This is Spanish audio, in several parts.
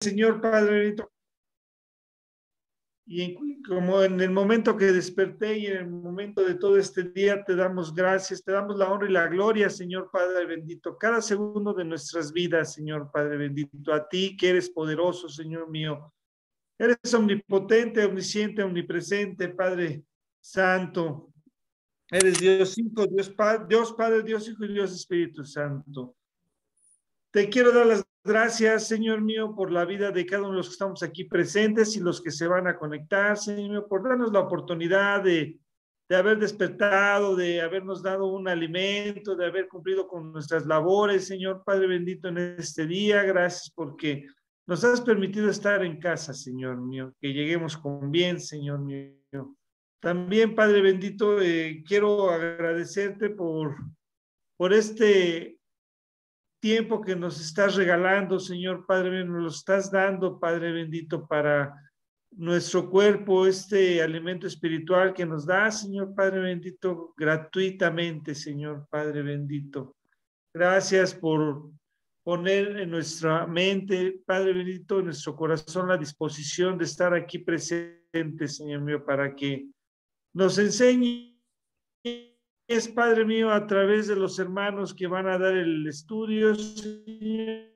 Señor Padre bendito. Como en el momento que desperté y en el momento de todo este día, te damos gracias, te damos la honra y la gloria, Señor Padre bendito. Cada segundo de nuestras vidas, Señor Padre bendito. A ti que eres poderoso, Señor mío. Eres omnipotente, omnisciente, omnipresente, Padre Santo. Eres Dios Hijo, Dios Padre, Dios Hijo y Dios Espíritu Santo. Te quiero dar las gracias, Señor mío, por la vida de cada uno de los que estamos aquí presentes y los que se van a conectar, Señor mío, por darnos la oportunidad de haber despertado, de habernos dado un alimento, de haber cumplido con nuestras labores, Señor Padre bendito, en este día. Gracias porque nos has permitido estar en casa, Señor mío, que lleguemos con bien, Señor mío. También, Padre bendito, quiero agradecerte por este tiempo que nos estás regalando, Señor Padre mío, nos lo estás dando, Padre bendito, para nuestro cuerpo, este alimento espiritual que nos da, Señor Padre bendito, gratuitamente, Señor Padre bendito. Gracias por poner en nuestra mente, Padre bendito, en nuestro corazón la disposición de estar aquí presente, Señor mío, para que nos enseñe, Padre mío, a través de los hermanos que van a dar el estudio, Señor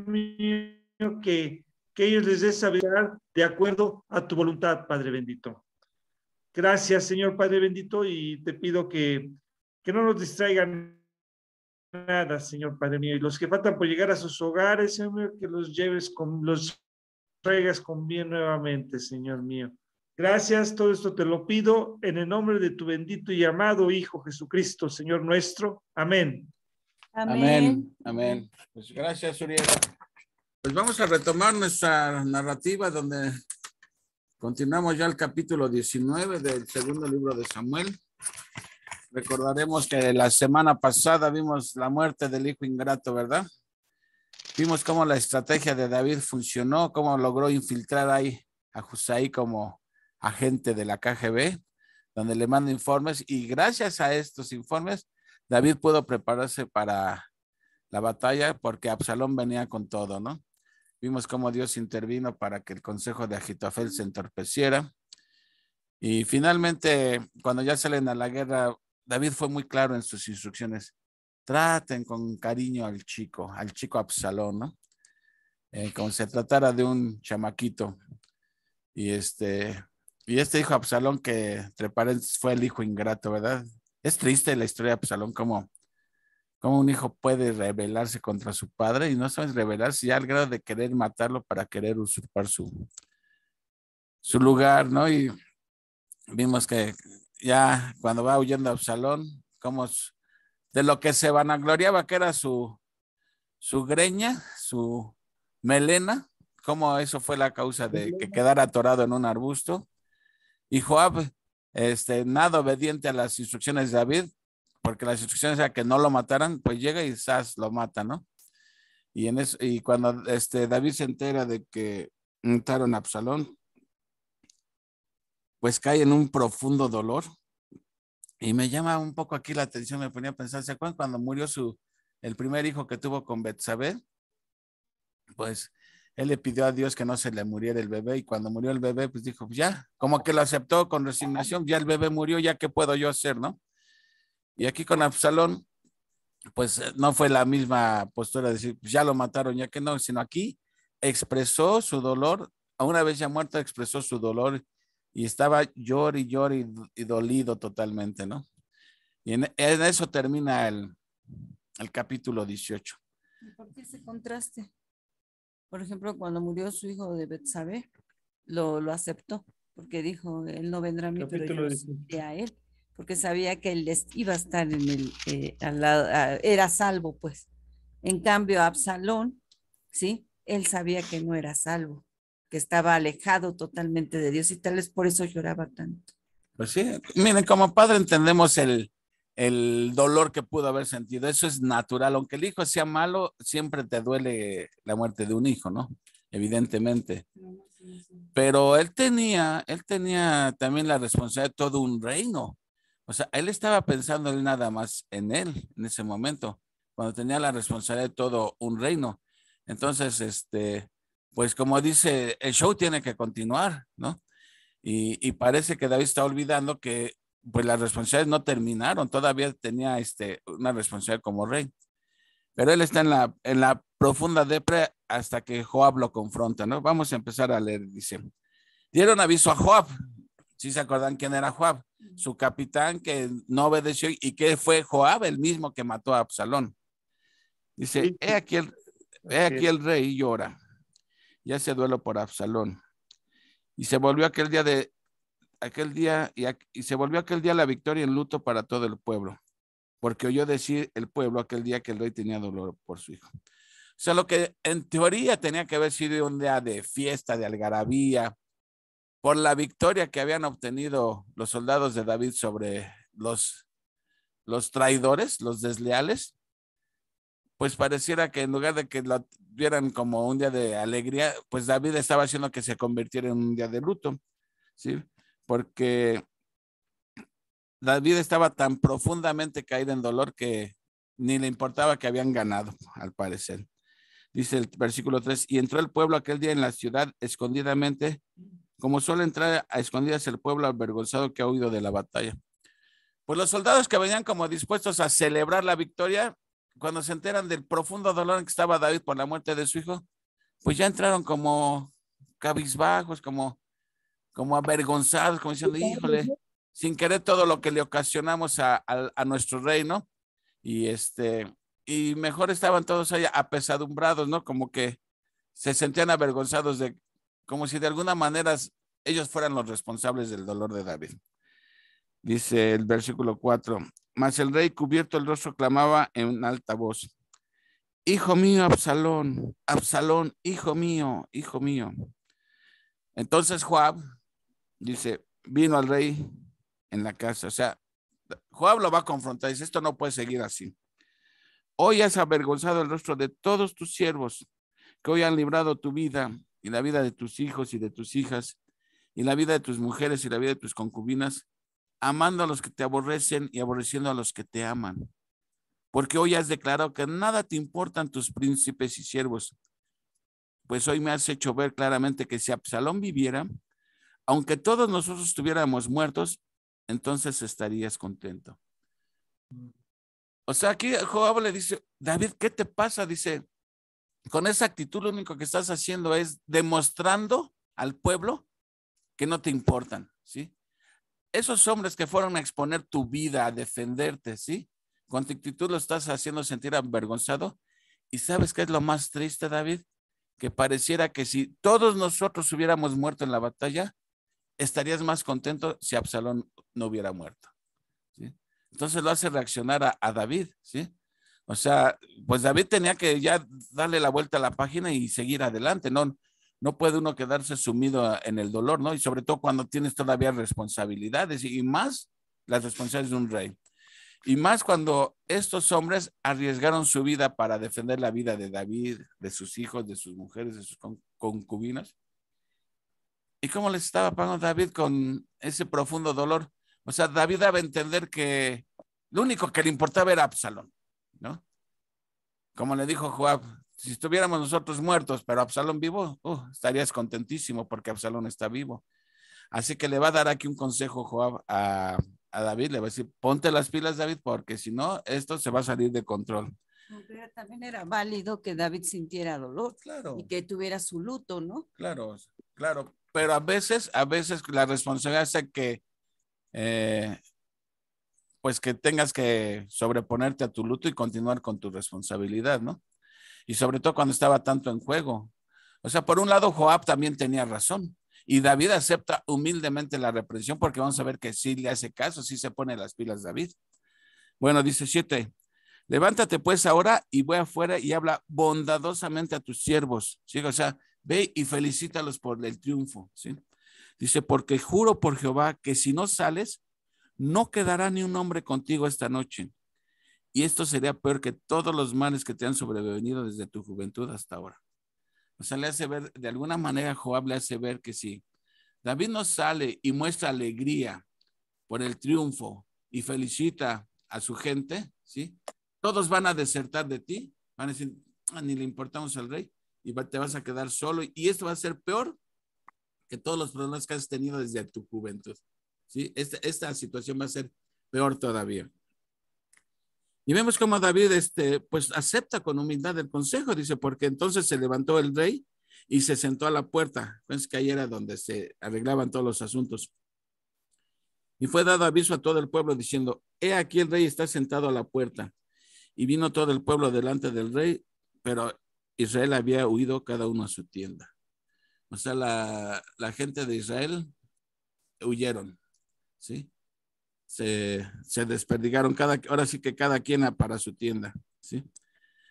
mío, que ellos les des sabiduría de acuerdo a tu voluntad, Padre bendito. Gracias, Señor Padre bendito, y te pido que no nos distraigan nada, Señor Padre mío, y los que faltan por llegar a sus hogares, Señor mío, que los traigas con bien nuevamente, Señor mío. Gracias, todo esto te lo pido en el nombre de tu bendito y amado Hijo Jesucristo, Señor nuestro. Amén. Amén. Amén. Pues gracias, Uriel. Pues vamos a retomar nuestra narrativa donde continuamos ya el capítulo 19 del segundo libro de Samuel. Recordaremos que la semana pasada vimos la muerte del hijo ingrato, ¿verdad? Vimos cómo la estrategia de David funcionó, cómo logró infiltrar ahí a Husai como agente de la KGB, donde le manda informes, y gracias a estos informes David pudo prepararse para la batalla porque Absalón venía con todo, ¿no? Vimos cómo Dios intervino para que el consejo de Ahitofel se entorpeciera, y finalmente cuando ya salen a la guerra, David fue muy claro en sus instrucciones: traten con cariño al chico Absalón, ¿no? Como si se tratara de un chamaquito. Y este hijo Absalón, que entre paréntesis fue el hijo ingrato, ¿verdad? Es triste la historia de Absalón, como un hijo puede rebelarse contra su padre, y no sabes rebelarse ya al grado de querer matarlo para querer usurpar su lugar, ¿no? Y vimos que ya cuando va huyendo Absalón, como de lo que se vanagloriaba que era su greña, su melena, como eso fue la causa de que quedara atorado en un arbusto. Y Joab, nada obediente a las instrucciones de David, porque las instrucciones eran que no lo mataran, pues llega y Sas lo mata, ¿no? Y cuando David se entera de que mataron a Absalón, pues cae en un profundo dolor. Y me llama un poco aquí la atención, me ponía a pensar, ¿se acuerdan cuando murió el primer hijo que tuvo con Betsabé? Pues él le pidió a Dios que no se le muriera el bebé, y cuando murió el bebé, pues dijo, pues ya, como que lo aceptó con resignación, ya el bebé murió, ya qué puedo yo hacer, ¿no? Y aquí con Absalón, pues no fue la misma postura de decir, pues ya lo mataron, ya que no, sino aquí expresó su dolor, a una vez ya muerto expresó su dolor, y estaba llor y dolido totalmente, ¿no? Y en eso termina el capítulo 18. ¿Por qué ese contraste? Por ejemplo, cuando murió su hijo de Betsabé, lo aceptó, porque dijo, él no vendrá a mí, pero yo iré a él, porque sabía que él iba a estar al lado, era salvo, pues. En cambio, Absalón, ¿sí? Él sabía que no era salvo, que estaba alejado totalmente de Dios, y tal vez por eso lloraba tanto. Pues sí, miren, como padre entendemos el dolor que pudo haber sentido. Eso es natural, aunque el hijo sea malo, siempre te duele la muerte de un hijo, ¿no? Evidentemente. Pero él tenía también la responsabilidad de todo un reino. O sea, él estaba pensando nada más en él en ese momento, cuando tenía la responsabilidad de todo un reino. Entonces, pues como dice, el show tiene que continuar, ¿no? Y parece que David está olvidando que pues las responsabilidades no terminaron, todavía tenía una responsabilidad como rey. Pero él está en la profunda depre hasta que Joab lo confronta, ¿no? Vamos a empezar a leer, dice. Dieron aviso a Joab. ¿Sí se acuerdan quién era Joab? Su capitán que no obedeció y que fue Joab el mismo que mató a Absalón. Dice, he aquí el rey llora. Ya se duelo por Absalón. Y se volvió aquel día y se volvió aquel día la victoria en luto para todo el pueblo, porque oyó decir el pueblo aquel día que el rey tenía dolor por su hijo. O sea, lo que en teoría tenía que haber sido un día de fiesta, de algarabía, por la victoria que habían obtenido los soldados de David sobre los traidores, los desleales, pues pareciera que en lugar de que lo vieran como un día de alegría, pues David estaba haciendo que se convirtiera en un día de luto, ¿sí? Porque David estaba tan profundamente caído en dolor que ni le importaba que habían ganado, al parecer. Dice el versículo 3, y entró el pueblo aquel día en la ciudad escondidamente, como suele entrar a escondidas el pueblo avergonzado que ha huido de la batalla. Pues los soldados que venían como dispuestos a celebrar la victoria, cuando se enteran del profundo dolor en que estaba David por la muerte de su hijo, pues ya entraron como cabizbajos, como avergonzados, como diciendo, híjole, sin querer todo lo que le ocasionamos a nuestro rey, ¿no? Y mejor estaban todos allá apesadumbrados, ¿no? Como que se sentían avergonzados como si de alguna manera ellos fueran los responsables del dolor de David. Dice el versículo 4, mas el rey cubierto el rostro clamaba en alta voz, hijo mío, Absalón, Absalón, hijo mío, hijo mío. Entonces Joab, dice, vino al rey en la casa, o sea, Joab lo va a confrontar, dice, esto no puede seguir así. Hoy has avergonzado el rostro de todos tus siervos, que hoy han librado tu vida y la vida de tus hijos y de tus hijas, y la vida de tus mujeres y la vida de tus concubinas, amando a los que te aborrecen y aborreciendo a los que te aman. Porque hoy has declarado que nada te importan tus príncipes y siervos. Pues hoy me has hecho ver claramente que si Absalón viviera, aunque todos nosotros estuviéramos muertos, entonces estarías contento. O sea, aquí Joab le dice, David, ¿qué te pasa? Dice, con esa actitud lo único que estás haciendo es demostrando al pueblo que no te importan, ¿sí? Esos hombres que fueron a exponer tu vida, a defenderte, ¿sí? Con tu actitud lo estás haciendo sentir avergonzado. ¿Y sabes qué es lo más triste, David? Que pareciera que si todos nosotros hubiéramos muerto en la batalla, estarías más contento si Absalón no hubiera muerto, ¿sí? Entonces lo hace reaccionar a David, ¿sí? O sea, pues David tenía que ya darle la vuelta a la página y seguir adelante, no puede uno quedarse sumido en el dolor, ¿no? Y sobre todo cuando tienes todavía responsabilidades y más las responsabilidades de un rey. Y más cuando estos hombres arriesgaron su vida para defender la vida de David, de sus hijos, de sus mujeres, de sus concubinas. ¿Y cómo les estaba pagando David con ese profundo dolor? O sea, David daba a entender que lo único que le importaba era Absalón, ¿no? Como le dijo Joab, si estuviéramos nosotros muertos, pero Absalón vivo, estarías contentísimo porque Absalón está vivo. Así que le va a dar aquí un consejo Joab a David, le va a decir, ponte las pilas, David, porque si no, esto se va a salir de control. Pero también era válido que David sintiera dolor, claro, y que tuviera su luto, ¿no? Claro, pero a veces la responsabilidad hace que pues que tengas que sobreponerte a tu luto y continuar con tu responsabilidad, ¿no? Y sobre todo cuando estaba tanto en juego. O sea, por un lado, Joab también tenía razón. Y David acepta humildemente la reprensión porque vamos a ver que sí le hace caso, sí se pone las pilas David. Bueno, dice 7. Levántate pues ahora y voy afuera y habla bondadosamente a tus siervos, ¿sí? O sea, ve y felicítalos por el triunfo, ¿sí? Dice, porque juro por Jehová que si no sales, no quedará ni un hombre contigo esta noche. Y esto sería peor que todos los males que te han sobrevenido desde tu juventud hasta ahora. O sea, le hace ver, de alguna manera Joab le hace ver que si David no sale y muestra alegría por el triunfo y felicita a su gente, ¿sí? Todos van a desertar de ti, van a decir, ni le importamos al rey. y te vas a quedar solo y esto va a ser peor que todos los problemas que has tenido desde tu juventud. ¿Sí? Esta situación va a ser peor todavía. Y vemos cómo David pues acepta con humildad el consejo, dice, porque entonces se levantó el rey y se sentó a la puerta. Pues que ahí era donde se arreglaban todos los asuntos. Y fue dado aviso a todo el pueblo diciendo, he aquí el rey está sentado a la puerta. Y vino todo el pueblo delante del rey, pero Israel había huido cada uno a su tienda. O sea, la gente de Israel huyeron, ¿sí? Se desperdigaron, ahora sí que cada quien para su tienda, ¿sí?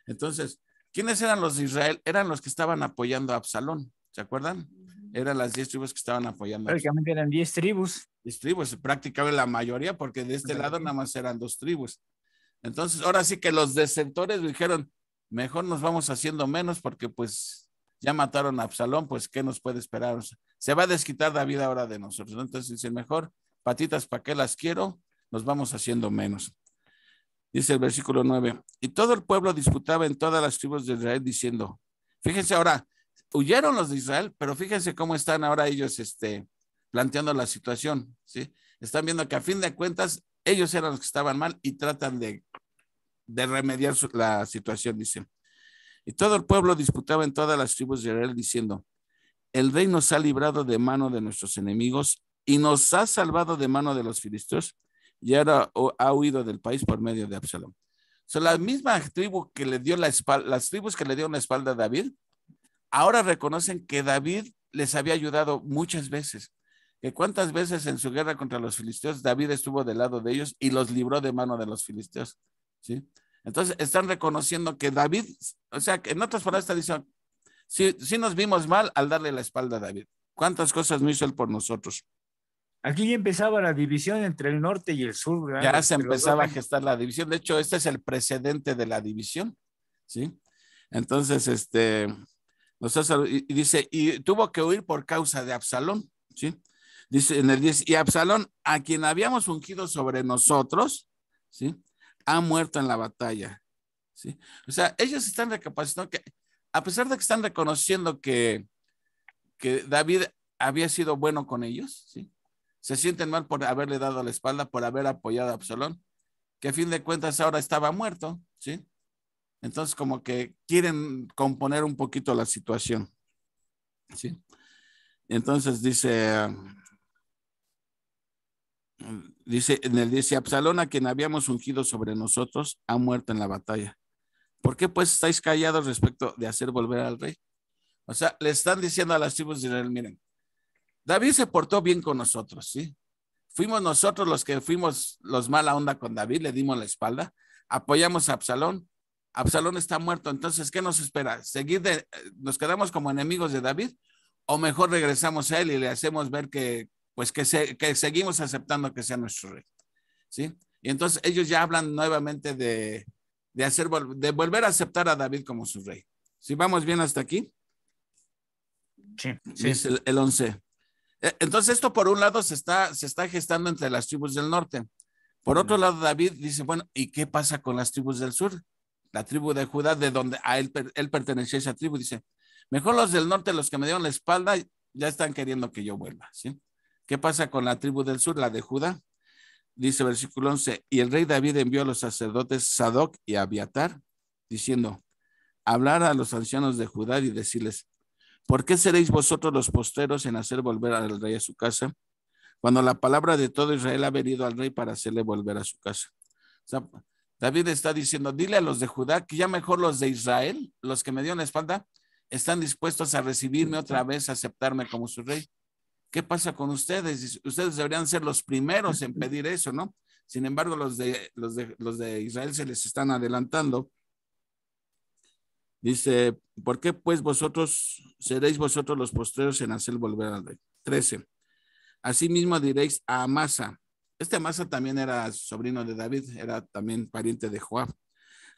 Entonces, ¿quiénes eran los de Israel? Eran los que estaban apoyando a Absalón, ¿se acuerdan? Eran las 10 tribus que estaban apoyando. Prácticamente eran 10 tribus. 10 tribus, prácticamente la mayoría, porque de este lado nada más eran 2 tribus. Entonces, ahora sí que los desertores dijeron, mejor nos vamos haciendo menos porque pues ya mataron a Absalón, pues ¿qué nos puede esperar? O sea, se va a desquitar David ahora de nosotros, ¿no? Entonces dicen, mejor patitas, ¿para qué las quiero? Nos vamos haciendo menos. Dice el versículo 9, y todo el pueblo disputaba en todas las tribus de Israel diciendo, fíjense ahora, huyeron los de Israel, pero fíjense cómo están ahora ellos planteando la situación, ¿sí? Están viendo que a fin de cuentas ellos eran los que estaban mal y tratan de remediar la situación, dice. Y todo el pueblo disputaba en todas las tribus de Israel diciendo, el rey nos ha librado de mano de nuestros enemigos y nos ha salvado de mano de los filisteos y ahora ha huido del país por medio de Absalón. O sea, la misma tribu que le dio la espalda, las tribus que le dieron la espalda a David, ahora reconocen que David les había ayudado muchas veces. Que cuántas veces en su guerra contra los filisteos David estuvo del lado de ellos y los libró de mano de los filisteos, ¿sí? Entonces están reconociendo que David, o sea, que en otras palabras está diciendo, sí nos vimos mal al darle la espalda a David. ¿Cuántas cosas no hizo él por nosotros? Aquí ya empezaba la división entre el norte y el sur, ¿verdad? Ya se empezaba a gestar la división. De hecho, este es el precedente de la división, ¿sí? Entonces, y dice, y tuvo que huir por causa de Absalón, ¿sí? Dice en el 10, y Absalón, a quien habíamos ungido sobre nosotros, ¿sí? Ha muerto en la batalla, ¿sí? O sea, ellos están recapacitando que, a pesar de que están reconociendo que David había sido bueno con ellos, ¿sí? Se sienten mal por haberle dado la espalda, por haber apoyado a Absalón, que a fin de cuentas ahora estaba muerto, ¿sí? Entonces como que quieren componer un poquito la situación, ¿sí? Entonces dice en el 10, Absalón, a quien habíamos ungido sobre nosotros, ha muerto en la batalla. ¿Por qué pues estáis callados respecto de hacer volver al rey? O sea, le están diciendo a las tribus de Israel, miren, David se portó bien con nosotros, ¿sí? Fuimos nosotros los que fuimos los mala onda con David, le dimos la espalda, apoyamos a Absalón. Absalón está muerto, entonces, ¿qué nos espera? ¿Nos quedamos como enemigos de David? ¿O mejor regresamos a él y le hacemos ver que seguimos aceptando que sea nuestro rey? ¿Sí? Y entonces ellos ya hablan nuevamente de volver a aceptar a David como su rey. ¿Sí vamos bien hasta aquí? Sí. Dice el 11. Entonces esto por un lado se está gestando entre las tribus del norte. Por otro lado, David dice, bueno, ¿y qué pasa con las tribus del sur? La tribu de Judá, de donde a él pertenecía esa tribu, dice, mejor los del norte, los que me dieron la espalda, ya están queriendo que yo vuelva, ¿sí? ¿Qué pasa con la tribu del sur, la de Judá? Dice versículo 11, y el rey David envió a los sacerdotes Sadoc y Abiatar, diciendo, hablar a los ancianos de Judá y decirles, ¿por qué seréis vosotros los postreros en hacer volver al rey a su casa? Cuando la palabra de todo Israel ha venido al rey para hacerle volver a su casa. O sea, David está diciendo, dile a los de Judá que ya mejor los de Israel, los que me dieron la espalda, están dispuestos a recibirme otra vez, a aceptarme como su rey. ¿Qué pasa con ustedes? Ustedes deberían ser los primeros en pedir eso, ¿no? Sin embargo, los de Israel se les están adelantando. Dice, ¿por qué pues seréis vosotros los postreros en hacer volver al rey? 13. Asimismo diréis a Amasa. Este Amasa también era sobrino de David, era también pariente de Joab.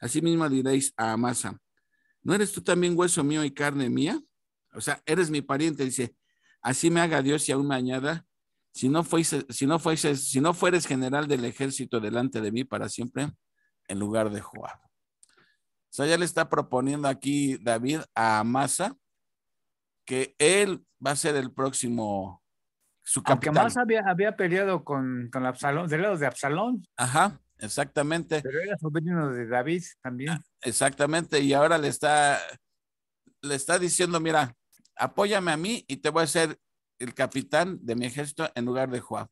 Asimismo diréis a Amasa, ¿no eres tú también hueso mío y carne mía? O sea, eres mi pariente. Dice, así me haga Dios y aún me añada, si no fueres general del ejército delante de mí para siempre, en lugar de Joab. O sea, ya le está proponiendo aquí David a Amasa que él va a ser el próximo, su Aunque capitán. Amasa había peleado con Absalón, del lado de Absalón, Ajá, exactamente. pero era sobrino de David también. Exactamente, y ahora le está diciendo, mira, apóyame a mí y te voy a ser el capitán de mi ejército en lugar de Joab.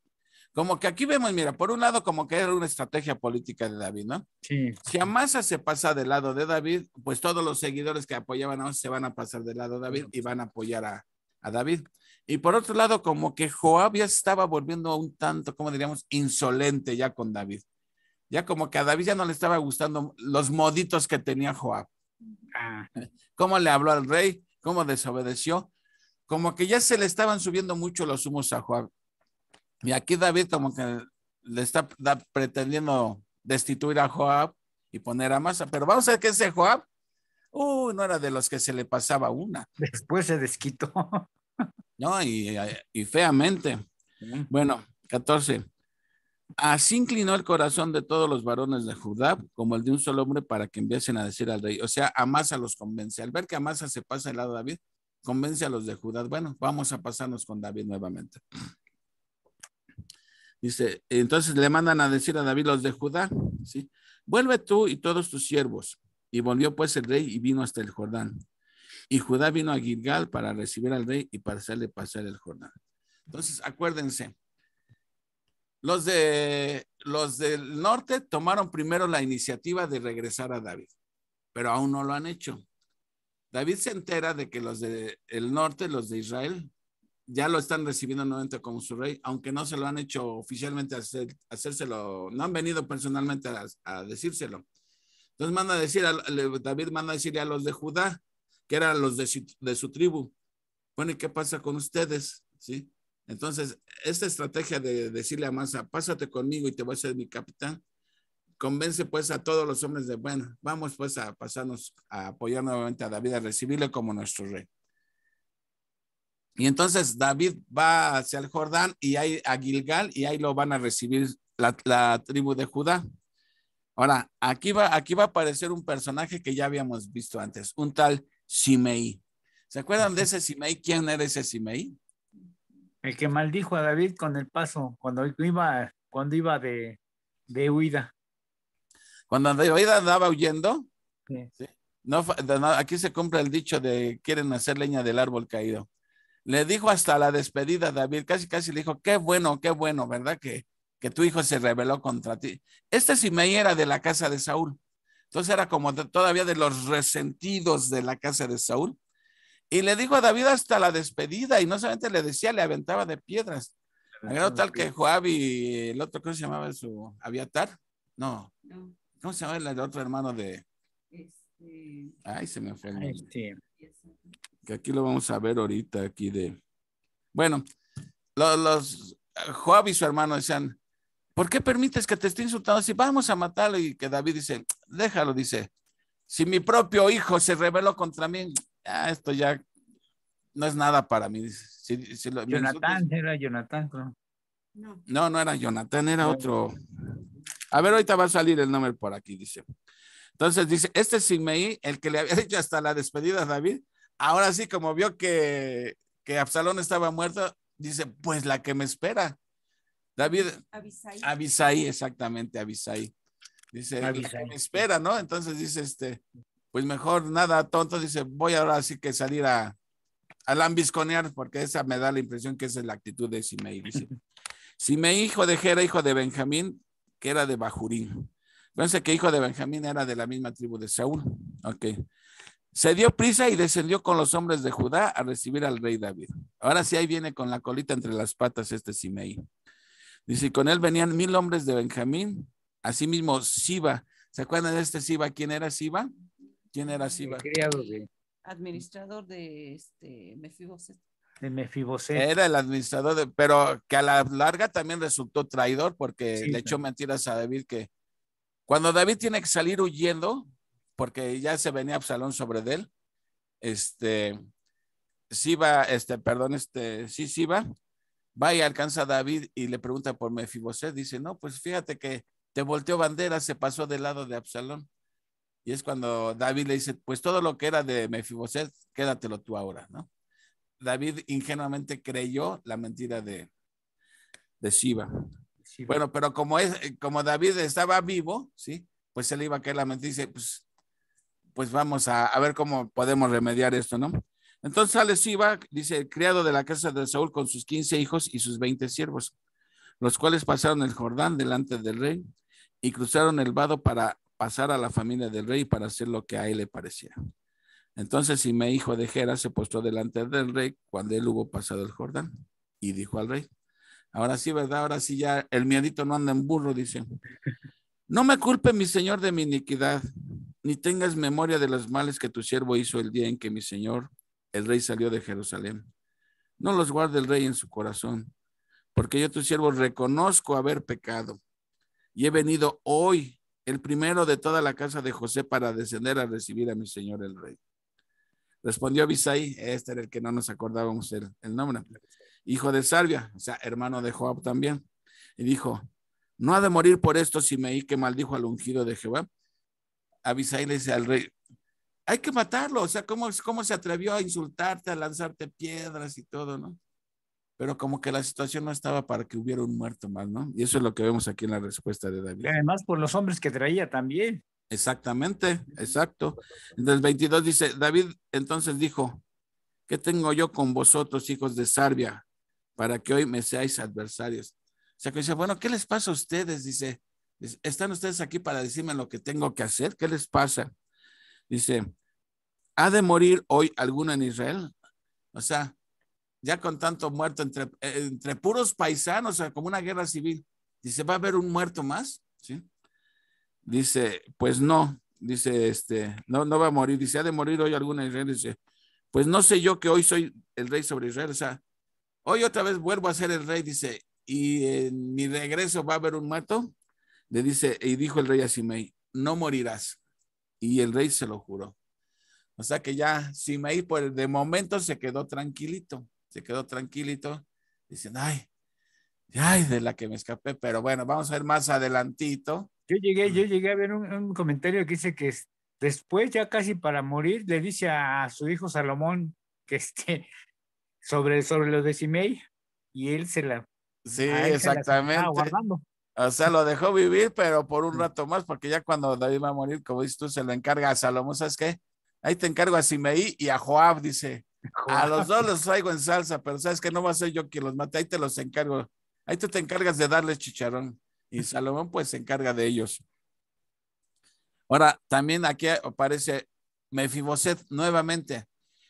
Como que aquí vemos, mira, por un lado como que era una estrategia política de David, ¿no? Sí. Si Amasa se pasa del lado de David, pues todos los seguidores que apoyaban a Amasa se van a pasar del lado de David y van a apoyar a David. Y por otro lado, como que Joab ya estaba volviendo un tanto, como diríamos, insolente ya con David. Ya como que a David ya no le estaba gustando los moditos que tenía Joab. Ah, Cómo le habló al rey, cómo desobedeció, como que ya se le estaban subiendo mucho los humos a Joab. Y aquí David como que le está pretendiendo destituir a Joab y poner a Amasa, pero vamos a ver que ese Joab, no era de los que se le pasaba una. después se desquitó. No, y feamente. Bueno, 14. Así inclinó el corazón de todos los varones de Judá, como el de un solo hombre, para que enviasen a decir al rey. O sea, Amasa los convence. Al ver que Amasa se pasa al lado de David, convence a los de Judá. Bueno, vamos a pasarnos con David nuevamente. Dice, entonces le mandan a decir a David los de Judá, ¿sí? Vuelve tú y todos tus siervos. Y volvió pues el rey y vino hasta el Jordán. Y Judá vino a Gilgal para recibir al rey y para hacerle pasar el Jordán. Entonces, acuérdense, los del norte tomaron primero la iniciativa de regresar a David, pero aún no lo han hecho. David se entera de que los del norte, los de Israel, ya lo están recibiendo nuevamente como su rey, aunque no se lo han hecho oficialmente hacérselo, no han venido personalmente a decírselo. Entonces David manda a decirle a los de Judá, que eran los de su tribu, bueno, ¿y qué pasa con ustedes? ¿Sí? Entonces, esta estrategia de decirle a Amasa, pásate conmigo y te voy a ser mi capitán, convence pues a todos los hombres de, bueno, vamos pues a pasarnos a apoyar nuevamente a David, a recibirle como nuestro rey. Y entonces David va hacia el Jordán y ahí a Gilgal y ahí lo van a recibir la tribu de Judá. Ahora, aquí va a aparecer un personaje que ya habíamos visto antes, un tal Simei. ¿Se acuerdan de ese Simei? ¿Quién era ese Simei? El que maldijo a David con el paso, cuando iba de huida. Cuando David andaba huyendo, Sí. ¿sí? No, aquí se cumple el dicho de quieren hacer leña del árbol caído. Le dijo hasta la despedida a David, casi le dijo, qué bueno, ¿verdad? Que tu hijo se rebeló contra ti. Este Simei era de la casa de Saúl. Entonces era como todavía de los resentidos de la casa de Saúl. Y le dijo a David hasta la despedida, y no solamente le decía, le aventaba de piedras. Era tal que Joab y el otro, ¿cómo se llamaba su Abiatar? No. ¿Cómo se llamaba el otro hermano de? Ay, se me fue el nombre. Que aquí lo vamos a ver ahorita, aquí de. Bueno, los Joab y su hermano decían, ¿por qué permites que te esté insultando? Si vamos a matarlo, y que David dice, déjalo, dice, si mi propio hijo se rebeló contra mí, esto ya no es nada para mí. Jonatán, era Jonatán, creo. No era Jonatán, era otro. A ver, ahorita va a salir el nombre por aquí, dice. Entonces dice, este Simei, el que le había dicho hasta la despedida a David, ahora sí, como vio que Absalón estaba muerto, dice, pues la que me espera. David, Abisai, exactamente, Abisai. Dice, la que me espera, ¿no? Entonces dice, pues mejor nada tonto, dice, voy ahora sí que salir a lambisconear, porque esa me da la impresión que esa es la actitud de Simei. Dice, Simei, hijo de Gera, hijo de Benjamín, que era de Bahurín. Fíjense que hijo de Benjamín era de la misma tribu de Saúl. Ok. Se dio prisa y descendió con los hombres de Judá a recibir al rey David. Ahora sí, ahí viene con la colita entre las patas Simei. Dice, con él venían 1000 hombres de Benjamín, asimismo Siba. ¿Se acuerdan de Siba? ¿Quién era Siba? ¿Quién era Siba? Administrador de Mefiboset. De Mefiboset. Era el administrador, pero que a la larga también resultó traidor porque le echó mentiras a David, que cuando David tiene que salir huyendo, porque ya se venía Absalón sobre él, Siba va y alcanza a David y le pregunta por Mefiboset. Dice, no, pues fíjate que te volteó bandera, se pasó del lado de Absalón. Y es cuando David le dice, pues todo lo que era de Mefiboset, quédatelo tú ahora, ¿no? David ingenuamente creyó la mentira de Siba. Sí. Bueno, pero como David estaba vivo, ¿sí? Pues se le iba a caer la mentira y dice, pues vamos a ver cómo podemos remediar esto, ¿no? Entonces sale Siba, dice, el criado de la casa de Saúl con sus 15 hijos y sus 20 siervos, los cuales pasaron el Jordán delante del rey y cruzaron el vado para pasar a la familia del rey para hacer lo que a él le parecía. Entonces Simei, hijo de Gera, se postró delante del rey cuando él hubo pasado el Jordán y dijo al rey, ahora sí, ¿verdad? Ahora sí ya el miedito no anda en burro, dice. No me culpe mi señor de mi iniquidad, ni tengas memoria de los males que tu siervo hizo el día en que mi señor, el rey, salió de Jerusalén. No los guarde el rey en su corazón, porque yo tu siervo reconozco haber pecado y he venido hoy, el primero de toda la casa de José, para descender a recibir a mi señor el rey. Respondió Abisai, este era el que no nos acordábamos el nombre, hijo de Sarvia, o sea, hermano de Joab también, y dijo, no ha de morir por esto Simei, que maldijo al ungido de Jehová. Abisai le dice al rey, hay que matarlo, o sea, ¿cómo se atrevió a insultarte, a lanzarte piedras y todo, ¿no? Pero como que la situación no estaba para que hubiera un muerto más, ¿no? Y eso es lo que vemos aquí en la respuesta de David. Y además por los hombres que traía también. Exactamente, exacto. Entonces 22 dice, David entonces dijo, ¿qué tengo yo con vosotros, hijos de Sarvia, para que hoy me seáis adversarios? O sea, que dice, bueno, ¿qué les pasa a ustedes? Dice, ¿están ustedes aquí para decirme lo que tengo que hacer? ¿Qué les pasa? Dice, ¿ha de morir hoy alguno en Israel? O sea, ya con tanto muerto entre puros paisanos, o sea, como una guerra civil. Dice, ¿va a haber un muerto más? ¿Sí? Dice, pues no. Dice, no va a morir. Dice, ¿ha de morir hoy alguno en Israel? Dice, pues no sé yo que hoy soy el rey sobre Israel. O sea, hoy otra vez vuelvo a ser el rey. Dice, y en mi regreso va a haber un muerto. Le dice, y dijo el rey a Simei, no morirás. Y el rey se lo juró. O sea que ya Simei, pues de momento se quedó tranquilito. Dicen, ay, de la que me escapé, pero bueno, vamos a ver más adelantito. Yo llegué a ver un comentario que dice que después, ya casi para morir, le dice a su hijo Salomón que sobre lo de Simei, y él se la... Sí, exactamente. Guardando. O sea, lo dejó vivir, pero por un rato más, porque ya cuando David va a morir, como dices tú, se lo encarga a Salomón, ¿sabes qué? Ahí te encargo a Simei y a Joab, dice. A los dos los traigo en salsa, pero sabes que no va a ser yo quien los mate, ahí te los encargo. Ahí tú te encargas de darles chicharrón. Y Salomón pues se encarga de ellos. Ahora, también aquí aparece Mefiboset nuevamente.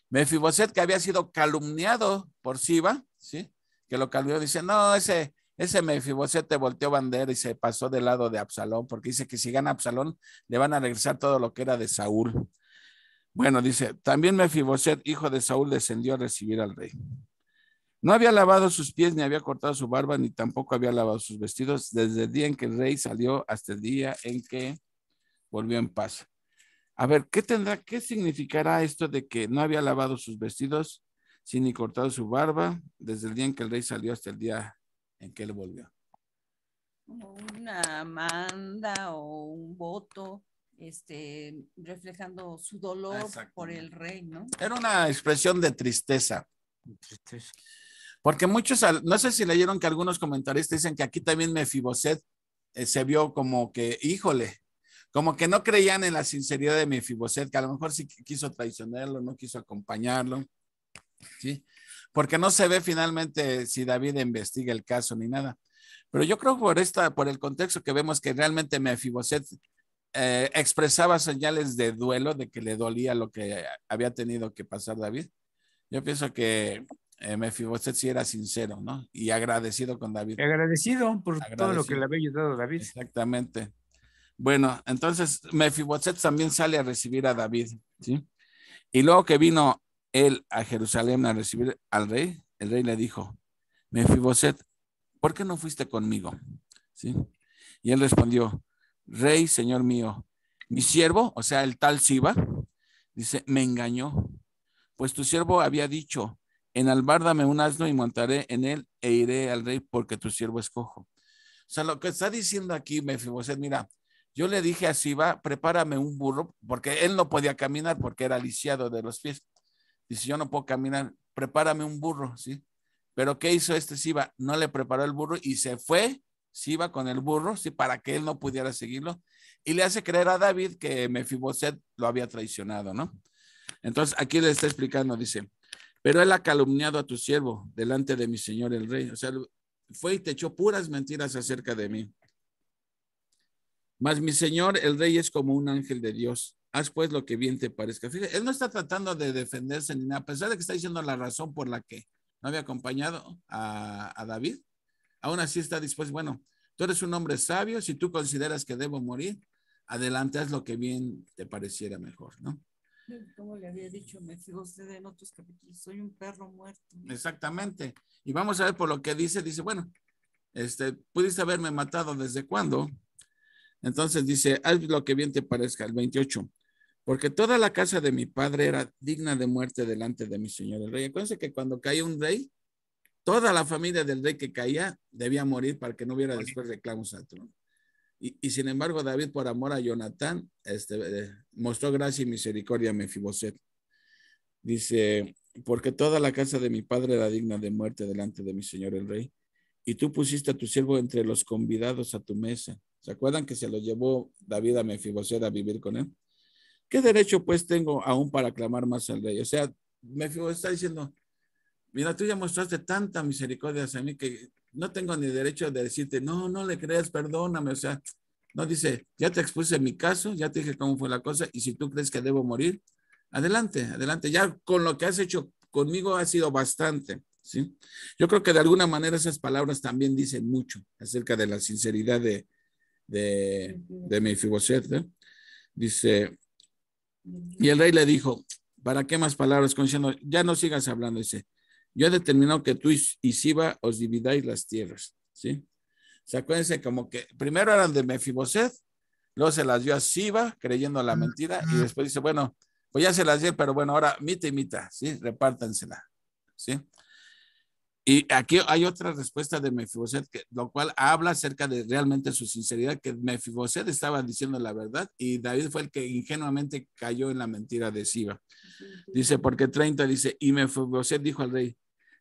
Mefiboset, que había sido calumniado por Siba, ¿sí? Que lo calumnió, dice, no, ese Mefiboset te volteó bandera y se pasó del lado de Absalón, porque dice que si gana Absalón, le van a regresar todo lo que era de Saúl. Bueno, dice, también Mefiboset, hijo de Saúl, descendió a recibir al rey. No había lavado sus pies, ni había cortado su barba, ni tampoco había lavado sus vestidos desde el día en que el rey salió hasta el día en que volvió en paz. A ver, ¿qué significará esto de que no había lavado sus vestidos, ni cortado su barba, desde el día en que el rey salió hasta el día en que él volvió? Una manda o un voto, reflejando su dolor por el rey, ¿no? Era una expresión de tristeza. Porque muchos, no sé si leyeron que algunos comentaristas dicen que aquí también Mefiboset se vio como que, híjole, como que no creían en la sinceridad de Mefiboset, que a lo mejor sí quiso traicionarlo, no quiso acompañarlo, ¿sí? Porque no se ve finalmente si David investiga el caso ni nada. Pero yo creo por el contexto que vemos que realmente Mefiboset expresaba señales de duelo, de que le dolía lo que había tenido que pasar David. Yo pienso que Mefiboset sí era sincero, ¿no? Y agradecido con David. Agradecido por todo lo que le había ayudado David. Exactamente. Bueno, entonces Mefiboset también sale a recibir a David, ¿sí? Y luego que vino él a Jerusalén a recibir al rey, el rey le dijo, Mefiboset, ¿por qué no fuiste conmigo? ¿Sí? Y él respondió, rey, señor mío, mi siervo, o sea, el tal Siba, dice, me engañó, pues tu siervo había dicho, enalbárdame un asno y montaré en él e iré al rey porque tu siervo es cojo. O sea, lo que está diciendo aquí Mefiboset, mira, yo le dije a Siba, prepárame un burro, porque él no podía caminar porque era lisiado de los pies. Dice, yo no puedo caminar, prepárame un burro, ¿sí? Pero ¿qué hizo este Siba? No le preparó el burro y se fue Siba con el burro, ¿sí? Para que él no pudiera seguirlo. Y le hace creer a David que Mefiboset lo había traicionado, ¿no? Entonces aquí le está explicando, dice, pero él ha calumniado a tu siervo delante de mi señor el rey. O sea, fue y te echó puras mentiras acerca de mí. Mas mi señor el rey es como un ángel de Dios. Haz pues lo que bien te parezca. Fíjate, él no está tratando de defenderse ni nada, a pesar de que está diciendo la razón por la que no había acompañado a David. Aún así está dispuesto, bueno, tú eres un hombre sabio, si tú consideras que debo morir, adelante, haz lo que bien te pareciera mejor, ¿no? Como le había dicho Mefiboset en otros capítulos, soy un perro muerto. Exactamente. Y vamos a ver por lo que dice, bueno, pudiste haberme matado desde cuándo. Entonces dice, haz lo que bien te parezca, el 28. Porque toda la casa de mi padre era digna de muerte delante de mi señor el rey. Acuérdense que cuando caía un rey, toda la familia del rey que caía debía morir para que no hubiera después reclamos al trono. Y sin embargo, David, por amor a Jonatán, mostró gracia y misericordia a Mefiboset. Dice, porque toda la casa de mi padre era digna de muerte delante de mi señor el rey. Y tú pusiste a tu siervo entre los convidados a tu mesa. ¿Se acuerdan que se lo llevó David a Mefiboset a vivir con él? ¿Qué derecho pues tengo aún para clamar más al rey? O sea, Mefiboset está diciendo, mira, tú ya mostraste tanta misericordia hacia mí que no tengo ni derecho de decirte, no, no le creas, perdóname. O sea, no dice, ya te expuse mi caso, ya te dije cómo fue la cosa, y si tú crees que debo morir, adelante, adelante. Ya con lo que has hecho conmigo ha sido bastante, ¿sí? Yo creo que de alguna manera esas palabras también dicen mucho acerca de la sinceridad de Mefiboset, ¿eh? Dice, y el rey le dijo, ¿para qué más palabras? Como diciendo, ya no sigas hablando. Dice, yo he determinado que tú y Siba os dividáis las tierras, ¿sí? O sea, acuérdense como que primero eran de Mefiboset, luego se las dio a Siba, creyendo la mentira, y después dice, bueno, pues ya se las dio, pero bueno, ahora mitad y mitad, ¿sí? Repártansela, ¿sí? Y aquí hay otra respuesta de Mefiboset, lo cual habla acerca de realmente su sinceridad, que Mefiboset estaba diciendo la verdad y David fue el que ingenuamente cayó en la mentira de Siba. Dice, porque 30 dice, y Mefiboset dijo al rey,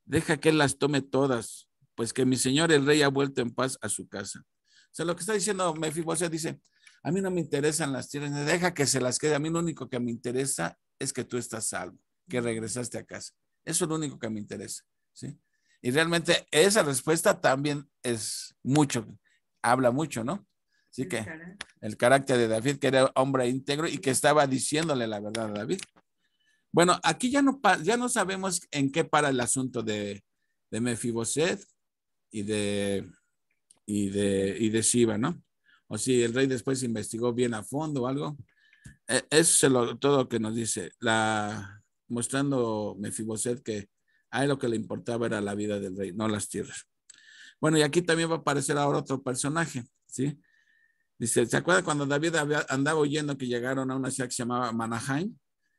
deja que él las tome todas, pues que mi señor el rey ha vuelto en paz a su casa. O sea, lo que está diciendo Mefiboset dice, a mí no me interesan las tierras, deja que se las quede, a mí lo único que me interesa es que tú estás salvo, que regresaste a casa. Eso es lo único que me interesa, ¿sí? Y realmente esa respuesta también es mucho, habla mucho, ¿no? Así que el carácter de David, que era hombre íntegro y que estaba diciéndole la verdad a David. Bueno, aquí ya no sabemos en qué para el asunto de Mefiboset y de Siba, ¿no? O si el rey después investigó bien a fondo o algo. Eso es todo lo que nos dice, mostrando Mefiboset que a él lo que le importaba era la vida del rey, no las tierras. Bueno, y aquí también va a aparecer ahora otro personaje, ¿sí? Dice, ¿se acuerda cuando David andaba oyendo que llegaron a una ciudad que se llamaba Manahaim?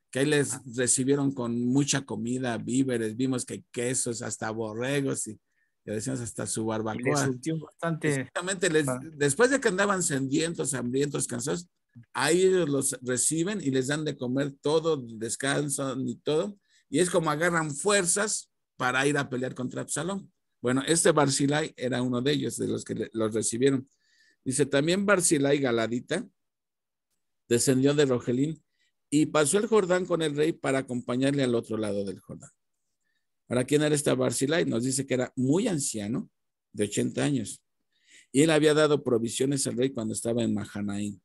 Que ahí les recibieron con mucha comida, víveres, vimos que quesos, hasta borregos y le decíamos hasta su barbacoa. Bastante. Exactamente, después de que andaban sedientos, hambrientos, cansados, ahí ellos los reciben y les dan de comer todo, descansan y todo, y es como agarran fuerzas para ir a pelear contra Absalón. Bueno, Barzilai era uno de ellos, de los que los recibieron. Dice, también Barzilai Galadita descendió de Rogelín y pasó el Jordán con el rey para acompañarle al otro lado del Jordán. Ahora, ¿quién era Barzilai? Nos dice que era muy anciano, de 80 años. Y él había dado provisiones al rey cuando estaba en Mahanaim.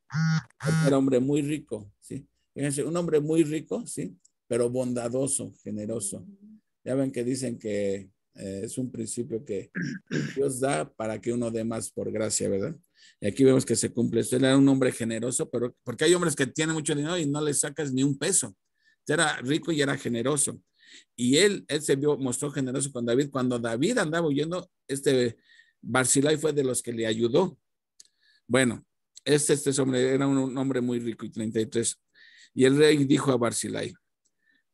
Era hombre muy rico, ¿sí? Fíjense, un hombre muy rico, ¿sí? Pero bondadoso, generoso. Ya ven que dicen que es un principio que Dios da para que uno dé más por gracia, ¿verdad? Y aquí vemos que se cumple. Él era un hombre generoso, pero porque hay hombres que tienen mucho dinero y no les sacas ni un peso. Era rico y era generoso. Y él mostró generoso con David. Cuando David andaba huyendo, Barzilai fue de los que le ayudó. Bueno, este hombre era un hombre muy rico y 33. Y el rey dijo a Barzilai,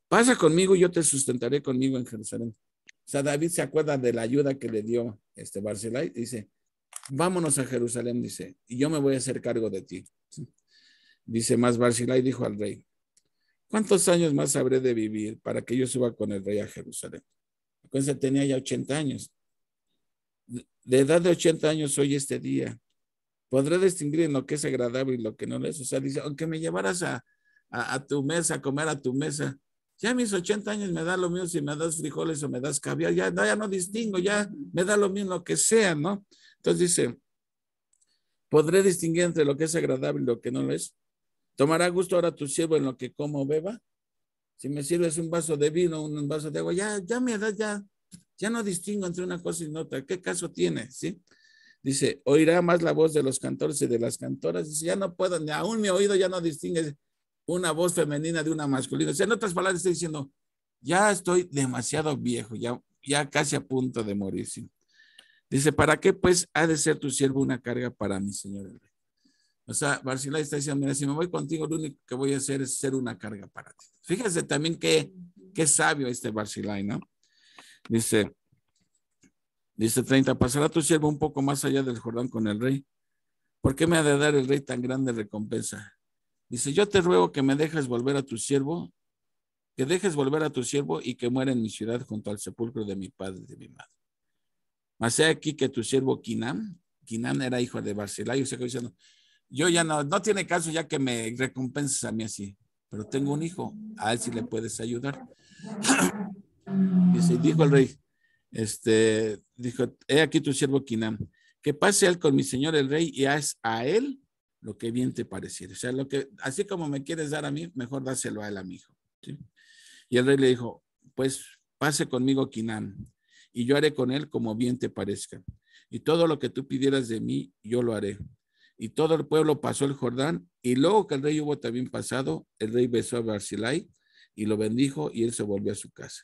pasa conmigo y yo te sustentaré conmigo en Jerusalén. O sea, David se acuerda de la ayuda que le dio Barzilai. Dice, vámonos a Jerusalén, dice, y yo me voy a hacer cargo de ti. ¿Sí? Dice, más Barzillai dijo al rey, ¿cuántos años más habré de vivir para que yo suba con el rey a Jerusalén? Entonces tenía ya 80 años. De edad de 80 años hoy este día. Podré distinguir en lo que es agradable y lo que no lo es. O sea, dice, aunque me llevaras a tu mesa, a comer a tu mesa, ya a mis 80 años me da lo mismo si me das frijoles o me das caviar, ya no distingo, ya me da lo mismo lo que sea, ¿no? Entonces dice, ¿podré distinguir entre lo que es agradable y lo que no lo es? ¿Tomará gusto ahora tu siervo en lo que como o beba? Si me sirves un vaso de vino, un vaso de agua, ya a mi edad ya no distingo entre una cosa y otra. ¿Qué caso tiene? ¿Sí? Dice, oirá más la voz de los cantores y de las cantoras. Dice, ya no puedo, ni aún mi oído ya no distingue una voz femenina de una masculina. O sea, en otras palabras, está diciendo, ya estoy demasiado viejo, ya casi a punto de morir. ¿Sí? Dice, ¿para qué pues ha de ser tu siervo una carga para mi señor el rey? O sea, Barzillai está diciendo, mira, si me voy contigo, lo único que voy a hacer es ser una carga para ti. Fíjese también qué sabio este Barzillai, ¿no? Dice 30, pasará tu siervo un poco más allá del Jordán con el rey. ¿Por qué me ha de dar el rey tan grande recompensa? Dice, yo te ruego que me dejes volver a tu siervo, y que muera en mi ciudad junto al sepulcro de mi padre y de mi madre. Mas he aquí que tu siervo Quinán era hijo de Barzillai, o sea que diciendo, yo ya no tiene caso ya que me recompenses a mí así, pero tengo un hijo, a él sí le puedes ayudar. Dijo el rey, dijo, he aquí tu siervo Quinán, que pase él con mi señor el rey y haz a él lo que bien te pareciera. O sea, así como me quieres dar a mí, mejor dáselo a él, a mi hijo. ¿Sí? Y el rey le dijo, pues pase conmigo Quinán, y yo haré con él como bien te parezca. Y todo lo que tú pidieras de mí, yo lo haré. Y todo el pueblo pasó el Jordán, y luego que el rey hubo también pasado, el rey besó a Barzillai y lo bendijo, y él se volvió a su casa.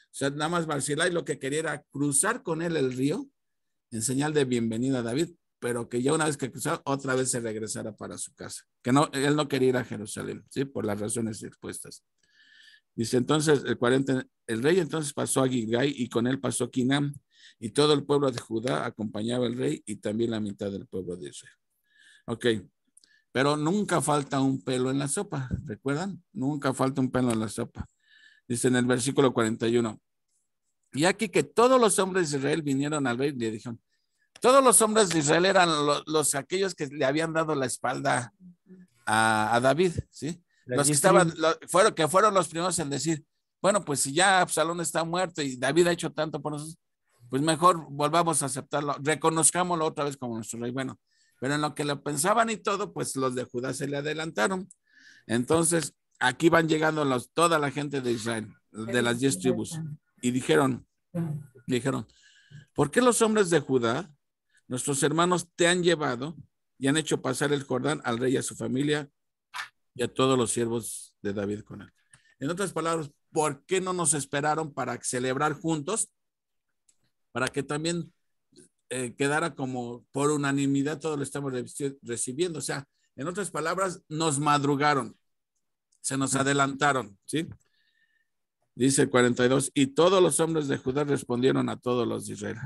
O sea, nada más Barzillai lo que quería era cruzar con él el río en señal de bienvenida a David, pero que ya una vez que cruzara, otra vez se regresara para su casa. Que no, él no quería ir a Jerusalén, ¿sí? Por las razones expuestas. Dice entonces el 40, el rey entonces pasó a Gilgal y con él pasó Quinán, y todo el pueblo de Judá acompañaba al rey y también la mitad del pueblo de Israel. Ok, pero nunca falta un pelo en la sopa, ¿recuerdan? Nunca falta un pelo en la sopa. Dice en el versículo 41, y aquí que todos los hombres de Israel vinieron al rey y le dijeron, todos los hombres de Israel eran aquellos que le habían dado la espalda a David, ¿sí? Los que fueron los primeros en decir, bueno, pues si ya Absalón está muerto y David ha hecho tanto por nosotros, pues mejor volvamos a aceptarlo, reconozcámoslo otra vez como nuestro rey. Bueno, pero en lo que lo pensaban y todo, pues los de Judá se le adelantaron. Entonces, aquí van llegando toda la gente de Israel, de las 10 tribus, y dijeron, ¿por qué los hombres de Judá, nuestros hermanos, te han llevado y han hecho pasar el Jordán al rey y a su familia y a todos los siervos de David con él? En otras palabras, ¿por qué no nos esperaron para celebrar juntos? Para que también quedara como por unanimidad, todos lo estamos recibiendo. O sea, en otras palabras, nos madrugaron, se nos adelantaron, ¿sí? Dice el 42, y todos los hombres de Judá respondieron a todos los de Israel,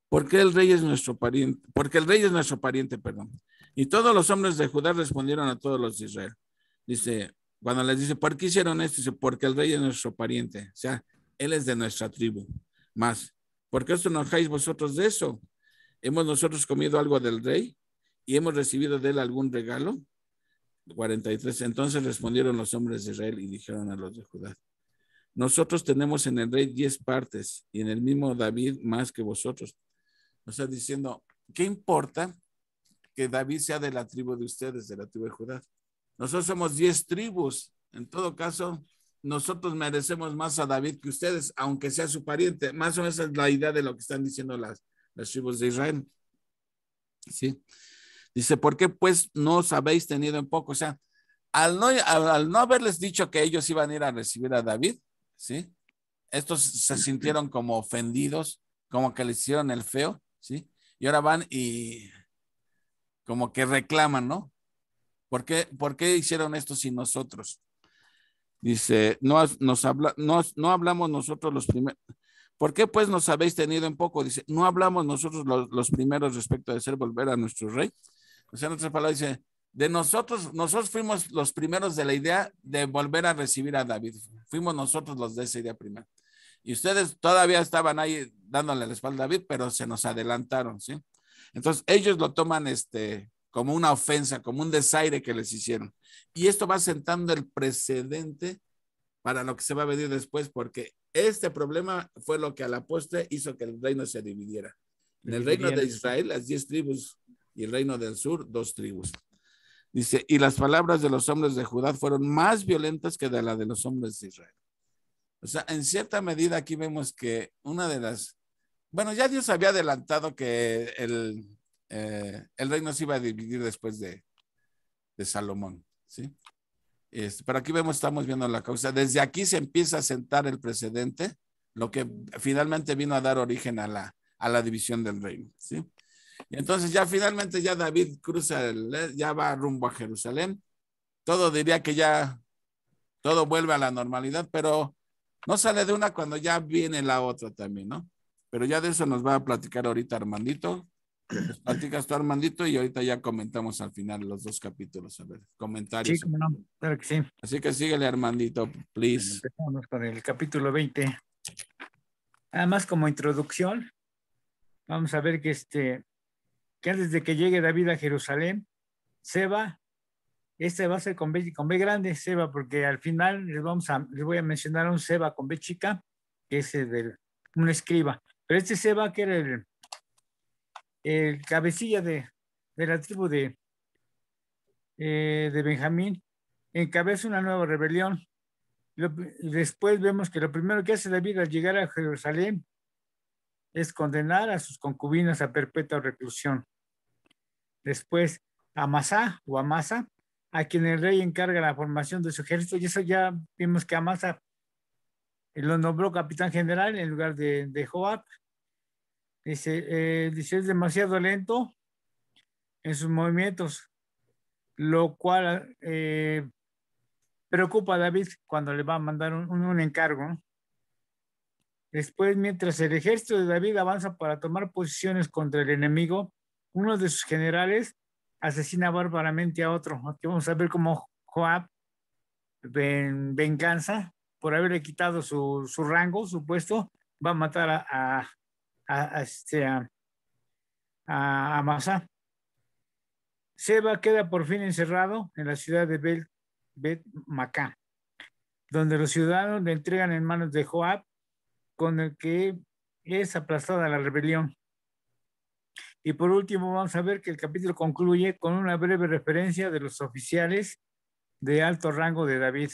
porque el rey es nuestro pariente, perdón. Y todos los hombres de Judá respondieron a todos los de Israel. Dice, cuando les dice, ¿por qué hicieron esto? Dice, porque el rey es nuestro pariente, o sea, él es de nuestra tribu. Más, ¿por qué os enojáis vosotros de eso? ¿Hemos nosotros comido algo del rey y hemos recibido de él algún regalo? 43, entonces respondieron los hombres de Israel y dijeron a los de Judá, nosotros tenemos en el rey 10 partes y en el mismo David más que vosotros. O sea, diciendo, ¿qué importa que David sea de la tribu de ustedes, de la tribu de Judá? Nosotros somos 10 tribus. En todo caso, nosotros merecemos más a David que ustedes, aunque sea su pariente. Más o menos es la idea de lo que están diciendo las tribus de Israel. ¿Sí? Dice, ¿por qué pues no os habéis tenido en poco? O sea, al no haberles dicho que ellos iban a ir a recibir a David, ¿sí? Estos se sintieron como ofendidos, como que le hicieron el feo, ¿sí? Y ahora van y como que reclaman, ¿no? ¿Por qué hicieron esto sin nosotros? Dice, no hablamos nosotros los primeros. ¿Por qué pues nos habéis tenido en poco? Dice, ¿no hablamos nosotros los primeros respecto de hacer volver a nuestro rey? O sea, en otras palabras dice, de nosotros fuimos los primeros de la idea de volver a recibir a David. Fuimos nosotros los de esa idea primero. Y ustedes todavía estaban ahí dándole la espalda a David, pero se nos adelantaron, ¿sí? Entonces ellos lo toman como una ofensa, como un desaire que les hicieron. Y esto va sentando el precedente para lo que se va a venir después, porque este problema fue lo que a la postre hizo que el reino se dividiera. En el reino de Israel, las 10 tribus, y el reino del sur, 2 tribus. Dice, y las palabras de los hombres de Judá fueron más violentas que de la de los hombres de Israel. O sea, en cierta medida aquí vemos que una de las, bueno, ya Dios había adelantado que el reino se iba a dividir después de Salomón, ¿sí? Pero aquí estamos viendo la causa. Desde aquí se empieza a sentar el precedente, lo que finalmente vino a dar origen a la división del reino, ¿sí? Y entonces ya finalmente ya David cruza, ya va rumbo a Jerusalén. Todo diría que ya todo vuelve a la normalidad, pero no sale de una cuando ya viene la otra también, ¿no? Pero ya de eso nos va a platicar ahorita Armandito. Nos platicas tú, Armandito, y ahorita ya comentamos al final los 2 capítulos. A ver, comentarios. Sí, no, claro que sí. Así que síguele, Armandito, please. Empezamos con el capítulo 20. Además, como introducción, vamos a ver que antes de que llegue David a Jerusalén, Seba, va a ser con B grande, Seba, porque al final les voy a mencionar a un Seba con B chica, que es un escriba. Pero este Seba, que era el cabecilla de la tribu de Benjamín, encabeza una nueva rebelión. Después vemos que lo primero que hace David al llegar a Jerusalén es condenar a sus concubinas a perpetua reclusión. Después Amasa, a quien el rey encarga la formación de su ejército, y eso ya vimos que Amasa lo nombró capitán general en lugar de Joab. Dice, es demasiado lento en sus movimientos, lo cual preocupa a David cuando le va a mandar un encargo, ¿no? Después, mientras el ejército de David avanza para tomar posiciones contra el enemigo, uno de sus generales asesina bárbaramente a otro. Aquí vamos a ver cómo Joab, en venganza por haberle quitado su rango, su puesto, va a matar a Amasa. Seba queda por fin encerrado en la ciudad de Bet-Macá, donde los ciudadanos le entregan en manos de Joab, con el que es aplastada la rebelión. Y por último vamos a ver que el capítulo concluye con una breve referencia de los oficiales de alto rango de David.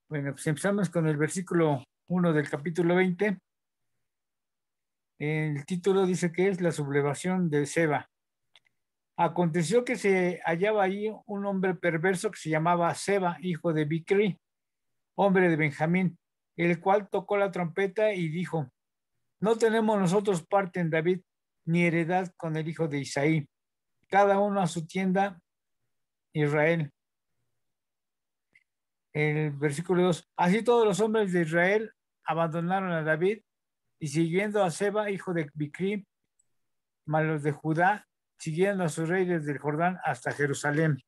Bueno, pues empezamos con el versículo 1 del capítulo 20. El título dice que es la sublevación de Seba. Aconteció que se hallaba allí un hombre perverso que se llamaba Seba, hijo de Bicri, hombre de Benjamín, el cual tocó la trompeta y dijo: no tenemos nosotros parte en David, ni heredad con el hijo de Isaí, cada uno a su tienda, Israel. El versículo 2, así todos los hombres de Israel abandonaron a David y siguiendo a Seba, hijo de Bicri, más los de Judá, siguiendo a su rey desde el Jordán hasta Jerusalén.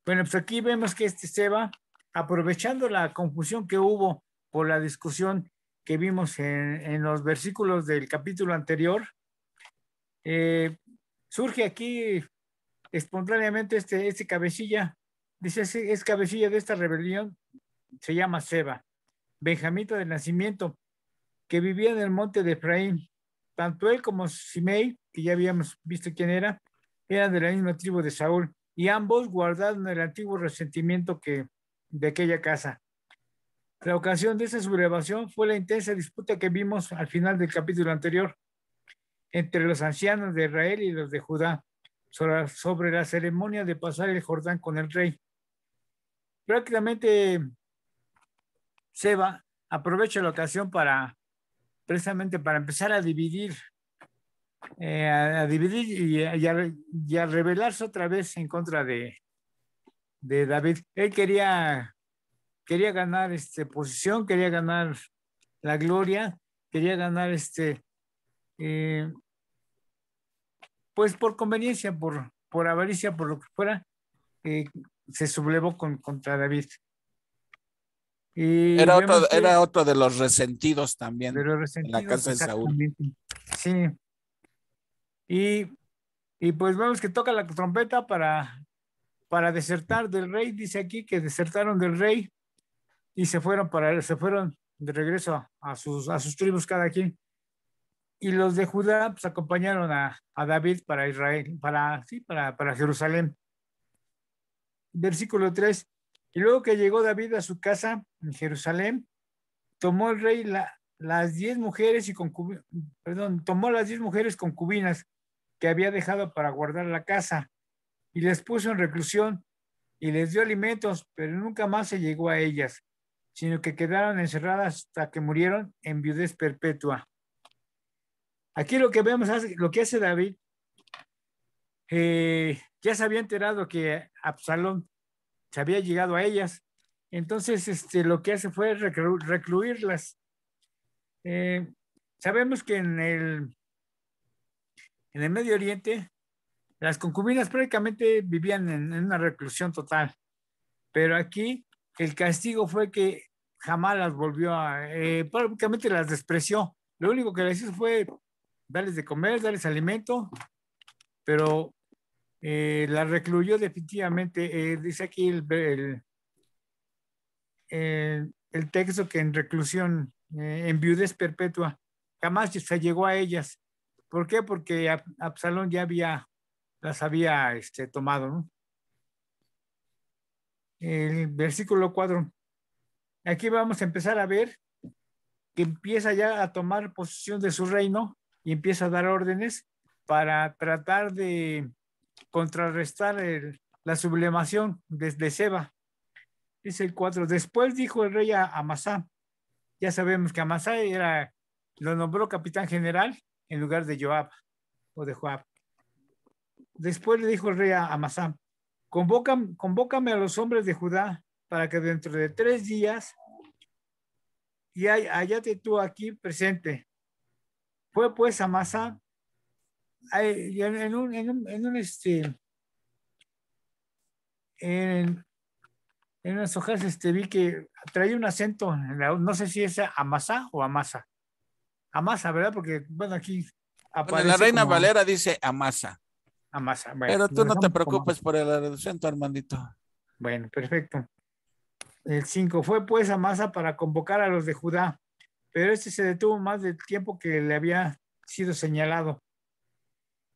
Bueno, pues aquí vemos que Seba, aprovechando la confusión que hubo por la discusión que vimos en los versículos del capítulo anterior, surge aquí espontáneamente este cabecilla, dice, es cabecilla de esta rebelión, se llama Seba, benjamita de nacimiento, que vivía en el monte de Efraín. Tanto él como Simei, que ya habíamos visto quién era, eran de la misma tribu de Saúl, y ambos guardaron el antiguo resentimiento de aquella casa. La ocasión de esa sublevación fue la intensa disputa que vimos al final del capítulo anterior entre los ancianos de Israel y los de Judá sobre la ceremonia de pasar el Jordán con el rey. Prácticamente Seba aprovecha la ocasión precisamente para empezar a dividir y a rebelarse otra vez en contra de David. Él quería ganar posición, quería ganar la gloria, quería ganar pues por conveniencia, por avaricia, por lo que fuera, se sublevó contra David. Y vemos que Era otro de los resentidos también de los en la resentidos, casa de Saúl. exactamente. Sí. Y pues vemos que toca la trompeta para desertar del rey. Dice aquí que desertaron del rey y se fueron de regreso a sus tribus cada quien. Y los de Judá pues acompañaron a David para Israel, para Jerusalén. Versículo 3. Y luego que llegó David a su casa en Jerusalén, tomó el rey las 10 mujeres tomó las 10 mujeres concubinas que había dejado para guardar la casa y les puso en reclusión y les dio alimentos, pero nunca más se llegó a ellas, sino que quedaron encerradas hasta que murieron en viudez perpetua. Aquí lo que vemos, lo que hace David, ya se había enterado que Absalón se había llegado a ellas, entonces lo que hace fue recluirlas. Sabemos que en el Medio Oriente las concubinas prácticamente vivían en una reclusión total, pero aquí el castigo fue que jamás las volvió prácticamente las despreció. Lo único que les hizo fue darles de comer, darles alimento, pero las recluyó definitivamente. Dice aquí el texto que en reclusión, en viudez perpetua, jamás se llegó a ellas. ¿Por qué? Porque Absalón ya las había tomado, ¿no? El versículo 4. Aquí vamos a empezar a ver que empieza ya a tomar posesión de su reino y empieza a dar órdenes para tratar de contrarrestar la sublevación desde Seba. Dice el 4. Después dijo el rey a Amasá. Ya sabemos que Amasá lo nombró capitán general en lugar de Joab o de Joab. Después le dijo el rey a Amasá: convócame a los hombres de Judá para que dentro de 3 días y hállate tú aquí presente. Fue pues Amasá en unas hojas vi que traía un acento, no sé si es Amasá o Amasa. Amasa, ¿verdad? Porque, bueno, aquí aparece. Bueno, la Reina Valera dice Amasa. Amasa, bueno. Pero tú no te preocupes por el acento, Armandito. Bueno, perfecto. El 5. Fue pues Amasa para convocar a los de Judá, pero se detuvo más del tiempo que le había sido señalado.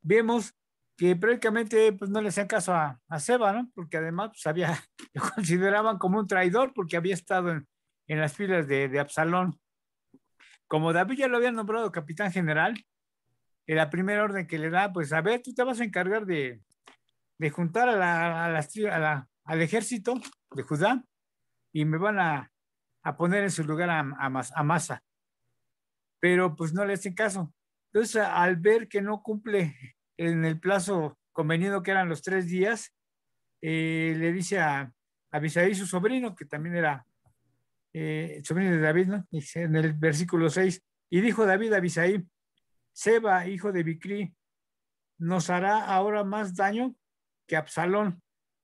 Vemos que prácticamente pues, no le hacían caso a Seba, ¿no? Porque además pues, lo consideraban como un traidor porque había estado en las filas de Absalón. Como David ya lo había nombrado capitán general, en la primera orden que le da, pues a ver, tú te vas a encargar de juntar al ejército de Judá y me van a poner en su lugar a Amasa. Pero pues no le hacen caso. Entonces, al ver que no cumple en el plazo convenido que eran los 3 días, le dice a Abisaí, su sobrino, que también era sobrino de David, ¿no? Dice en el versículo 6, y dijo David a Abisaí: Seba, hijo de Bicri, nos hará ahora más daño que Absalón.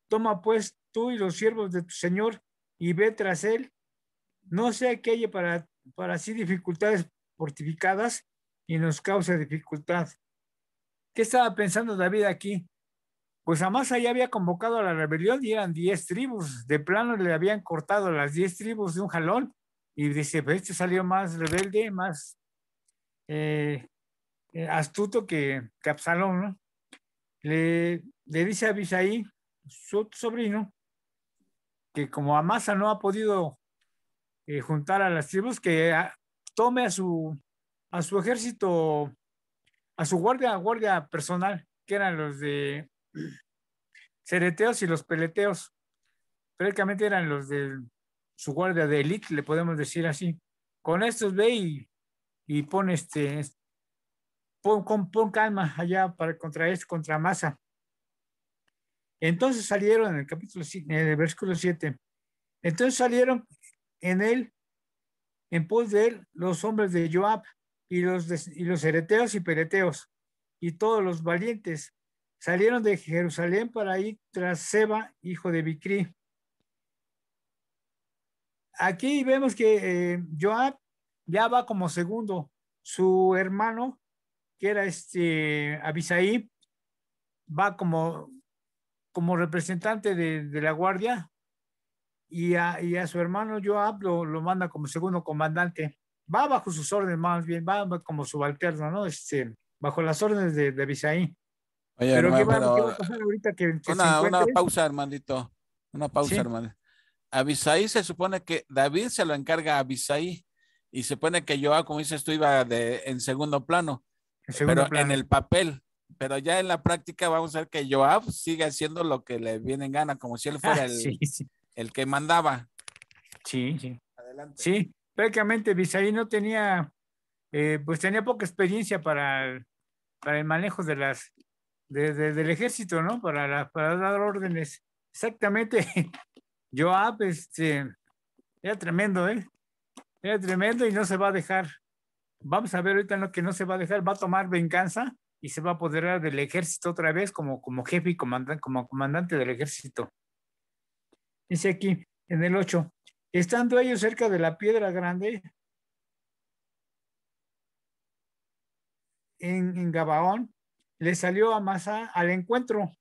Toma pues tú y los siervos de tu señor y ve tras él, no sea que haya para sí dificultades fortificadas y nos cause dificultad. ¿Qué estaba pensando David aquí? Pues Amasa ya había convocado a la rebelión y eran 10 tribus. De plano le habían cortado las 10 tribus de un jalón. Y dice, pues este salió más rebelde, más astuto que Absalón, ¿no? Le dice a Abisaí, su sobrino, que como Amasa no ha podido juntar a las tribus, que tome a su ejército, a su guardia personal, que eran los de cereteos y los peleteos. Prácticamente eran los de su guardia de élite, le podemos decir así. Con estos ve y pon pon calma allá contra Amasa. Entonces salieron en el capítulo, en el versículo 7. Entonces salieron en pos de él los hombres de Joab y los ereteos y pereteos, y todos los valientes salieron de Jerusalén para ir tras Seba, hijo de Bicri. Aquí vemos que Joab ya va como segundo. Su hermano, que era Abisai, va como representante de la guardia, y a su hermano Joab lo manda como segundo comandante. Va bajo sus órdenes, más bien, va como subalterno, ¿no? Bajo las órdenes de Abisai. Oye, Pero hermano, ¿qué va a pasar ahorita que se una encuentre? pausa, hermanito. Una pausa, Sí, hermano. Abisai se supone que David se lo encarga a Abisai y se supone que Joab, como dices tú, iba en segundo plano, en pero segundo en plano. el papel. Pero ya en la práctica vamos a ver que Joab sigue haciendo lo que le viene en gana, como si él fuera Sí, sí, el que mandaba. sí, sí. Adelante. Sí, prácticamente Abisai no tenía, pues tenía poca experiencia para el manejo del ejército, ¿no? Para dar órdenes. Exactamente. Joab, era tremendo, ¿eh? Era tremendo y no se va a dejar. Vamos a ver ahorita lo que no se va a dejar. Va a tomar venganza y se va a apoderar del ejército otra vez como jefe y como comandante del ejército. Dice aquí, en el 8, estando ellos cerca de la piedra grande, en Gabaón, le salió Amasa al encuentro,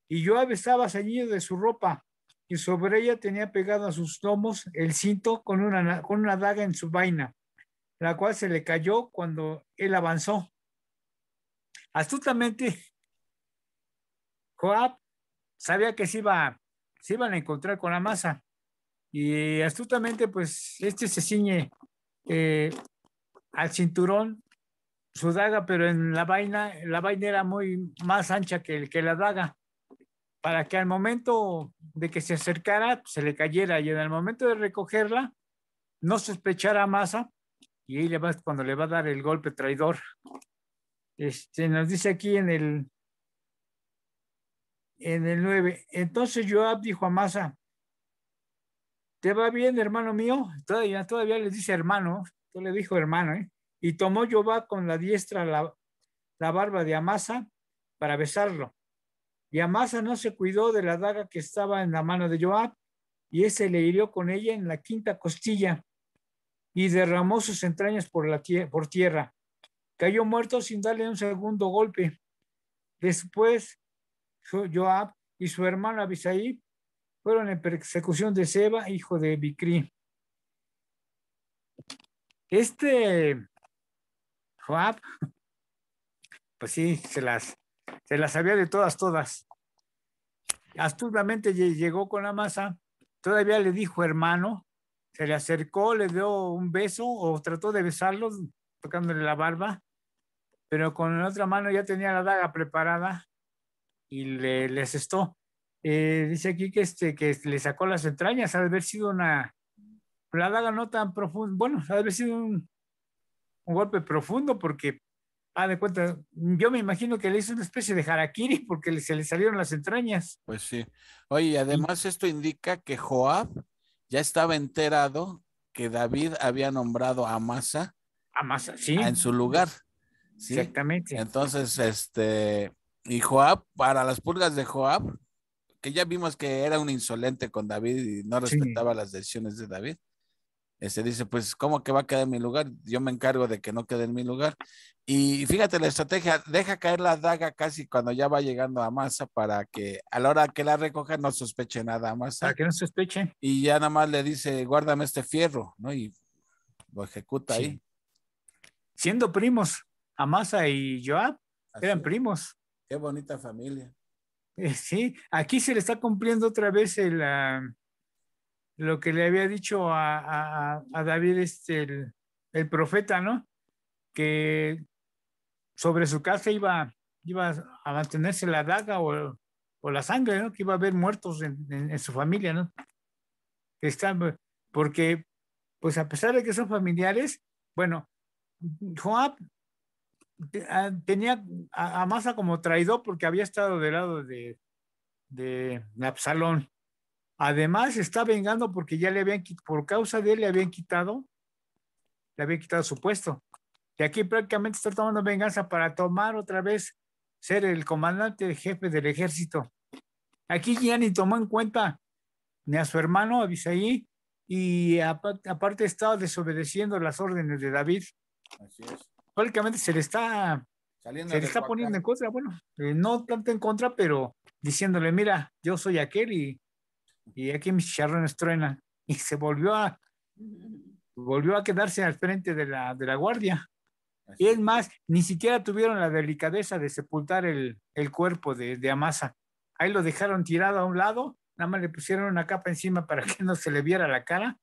y Joab estaba ceñido de su ropa, y sobre ella tenía pegado a sus lomos el cinto con una daga en su vaina, la cual se le cayó cuando él avanzó. Astutamente, Joab sabía que se iban a encontrar con Amasa, y astutamente, pues, se ciñe eh, al cinturón su daga, pero en la vaina era muy más ancha que la daga, para que al momento de que se acercara, se le cayera, y en el momento de recogerla, no sospechara Masa, y ahí cuando le va a dar el golpe traidor. Nos dice aquí en el 9, entonces Joab dijo a Masa, ¿te va bien, hermano mío? Todavía le dice hermano, le dijo hermano, ¿eh? Y tomó Joab con la diestra la barba de Amasa para besarlo. Y Amasa no se cuidó de la daga que estaba en la mano de Joab, y ese le hirió con ella en la quinta costilla, y derramó sus entrañas por tierra. Cayó muerto sin darle un segundo golpe. Después, Joab y su hermano Abisai fueron en persecución de Seba, hijo de Bicri. Joab, pues sí, se las sabía de todas. Astutamente llegó con Amasa, todavía le dijo hermano, se le acercó, le dio un beso o trató de besarlo, tocándole la barba, pero con la otra mano ya tenía la daga preparada y le asestó. Dice aquí que le sacó las entrañas, ha de haber sido la daga no tan profunda, bueno, ha de haber sido un golpe profundo, porque de cuenta, yo me imagino que le hizo una especie de harakiri porque se le salieron las entrañas. Pues sí. Oye, y además esto indica que Joab ya estaba enterado que David había nombrado a Amasa Amasa, sí, en su lugar, ¿sí? exactamente. Entonces, y Joab, para las pulgas de Joab, que ya vimos que era un insolente con David y no Sí, respetaba las decisiones de David, dice, pues, ¿cómo que va a quedar en mi lugar? Yo me encargo de que no quede en mi lugar. Y fíjate la estrategia, deja caer la daga casi cuando ya va llegando a Amasa para que a la hora que la recoja no sospeche nada a para Amasa. que no sospechen. Y ya nada más le dice, guárdame este fierro, ¿no? Y lo ejecuta ahí. Sí. Siendo primos, Amasa y Joab Así eran es. primos. Qué bonita familia. Sí, aquí se le está cumpliendo otra vez lo que le había dicho a David, el profeta, ¿no? Que sobre su casa iba a mantenerse la daga o la sangre, ¿no? Que iba a haber muertos en su familia, ¿no? Que están, porque, pues a pesar de que son familiares, bueno, Joab tenía a Amasa como traidor porque había estado del lado de Absalón. Además, está vengando porque ya por causa de él le habían quitado su puesto. que aquí prácticamente está tomando venganza para tomar otra vez, ser el comandante jefe del ejército. Aquí ya ni tomó en cuenta ni a su hermano Abisaí, y aparte estaba desobedeciendo las órdenes de David. Así es. Prácticamente se le está poniendo en contra, bueno, no tanto en contra, pero diciéndole, mira, yo soy aquel y aquí mis chicharrones truenan. Y se volvió a quedarse al frente de la guardia. Y es más, ni siquiera tuvieron la delicadeza de sepultar el cuerpo de Amasa. Ahí lo dejaron tirado a un lado, nada más le pusieron una capa encima para que no se le viera la cara,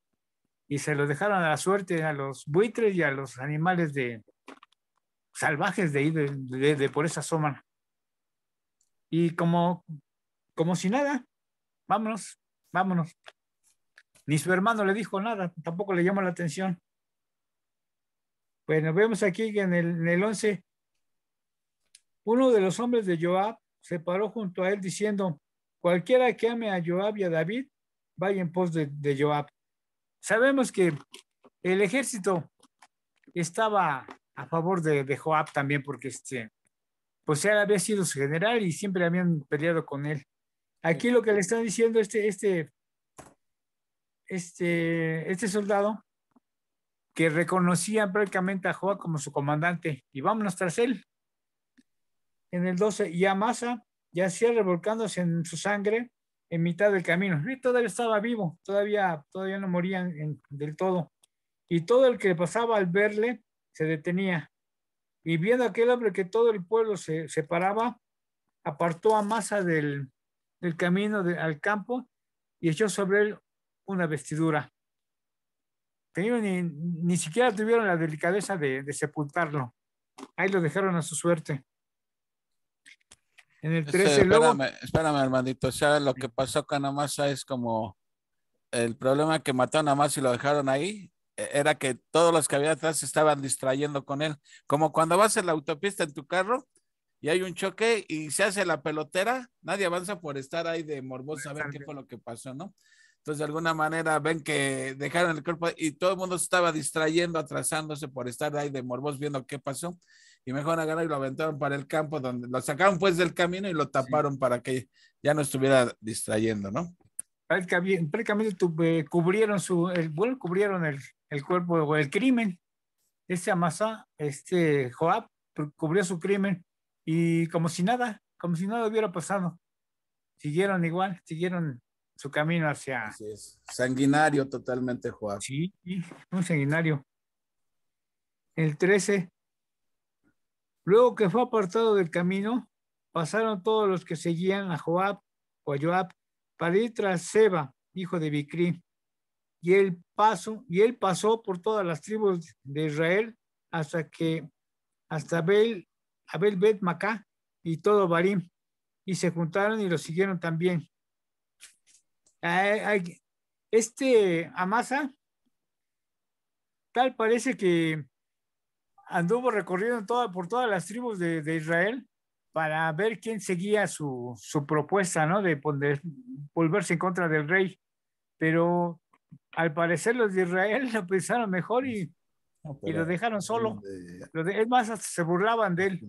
y se lo dejaron a la suerte a los buitres y a los animales salvajes de ahí, de por esa zona. Y como si nada, vámonos. Ni su hermano le dijo nada, tampoco le llamó la atención. Bueno, vemos aquí que en el 11, uno de los hombres de Joab se paró junto a él diciendo, cualquiera que ame a Joab y a David, vaya en pos de Joab. Sabemos que el ejército estaba a favor de Joab también, porque pues él había sido su general y siempre habían peleado con él. Aquí lo que le están diciendo este soldado, que reconocían prácticamente a Joab como su comandante, y vámonos tras él. En el 12, y Amasa yacía revolcándose en su sangre en mitad del camino. Y todavía estaba vivo, todavía no moría del todo. Y todo el que pasaba al verle se detenía. Y viendo a aquel hombre que todo el pueblo se paraba, apartó a Amasa del camino al campo y echó sobre él una vestidura. Ni siquiera tuvieron la delicadeza de sepultarlo. Ahí lo dejaron a su suerte. En el 13 espérame, hermanito. O sea, lo que pasó con Amasa es como el problema que mataron a Amasa y lo dejaron ahí, era que todos los que había atrás se estaban distrayendo con él. Como cuando vas en la autopista en tu carro y hay un choque y se hace la pelotera, nadie avanza por estar ahí de morboso a ver qué fue lo que pasó, ¿no? Entonces, de alguna manera ven que dejaron el cuerpo y todo el mundo se estaba distrayendo, atrasándose por estar ahí de morbos viendo qué pasó. Y mejor agarraron y lo aventaron para el campo, donde lo sacaron pues del camino y lo taparon para que ya no estuviera distrayendo, ¿no? Prácticamente cubrieron cubrieron el cuerpo o el crimen. Amasa, Joab, cubrió su crimen y como si nada hubiera pasado. Siguieron igual, siguieron su camino hacia... Así es. Sanguinario totalmente, Joab. Sí, un sanguinario. El 13. Luego que fue apartado del camino, pasaron todos los que seguían a Joab o a Joab para ir tras Seba, hijo de Bicri. Y él pasó por todas las tribus de Israel hasta Abel Bet Macá y todo Barim, y se juntaron y lo siguieron también. Amasa, tal parece que anduvo recorriendo por todas las tribus de Israel para ver quién seguía su propuesta, ¿no? De volverse en contra del rey. Pero al parecer los de Israel lo pensaron mejor y lo dejaron solo. Es más, hasta se burlaban de él.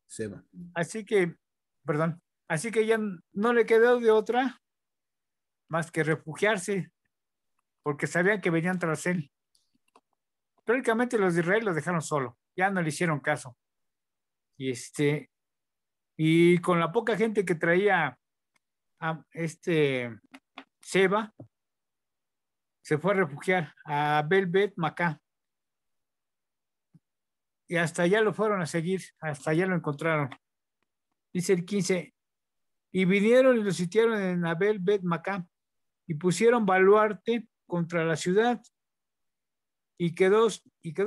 Seba. Así que ya no le quedó de otra más que refugiarse, porque sabían que venían tras él. Prácticamente los de Israel lo dejaron solo, ya no le hicieron caso. Y con la poca gente que traía a Seba, se fue a refugiar a Abel-Bet Macá. Y hasta allá lo fueron a seguir, hasta allá lo encontraron. Dice el 15, y vinieron y lo sitiaron en Abel-Bet Macá, y pusieron baluarte contra la ciudad, y quedó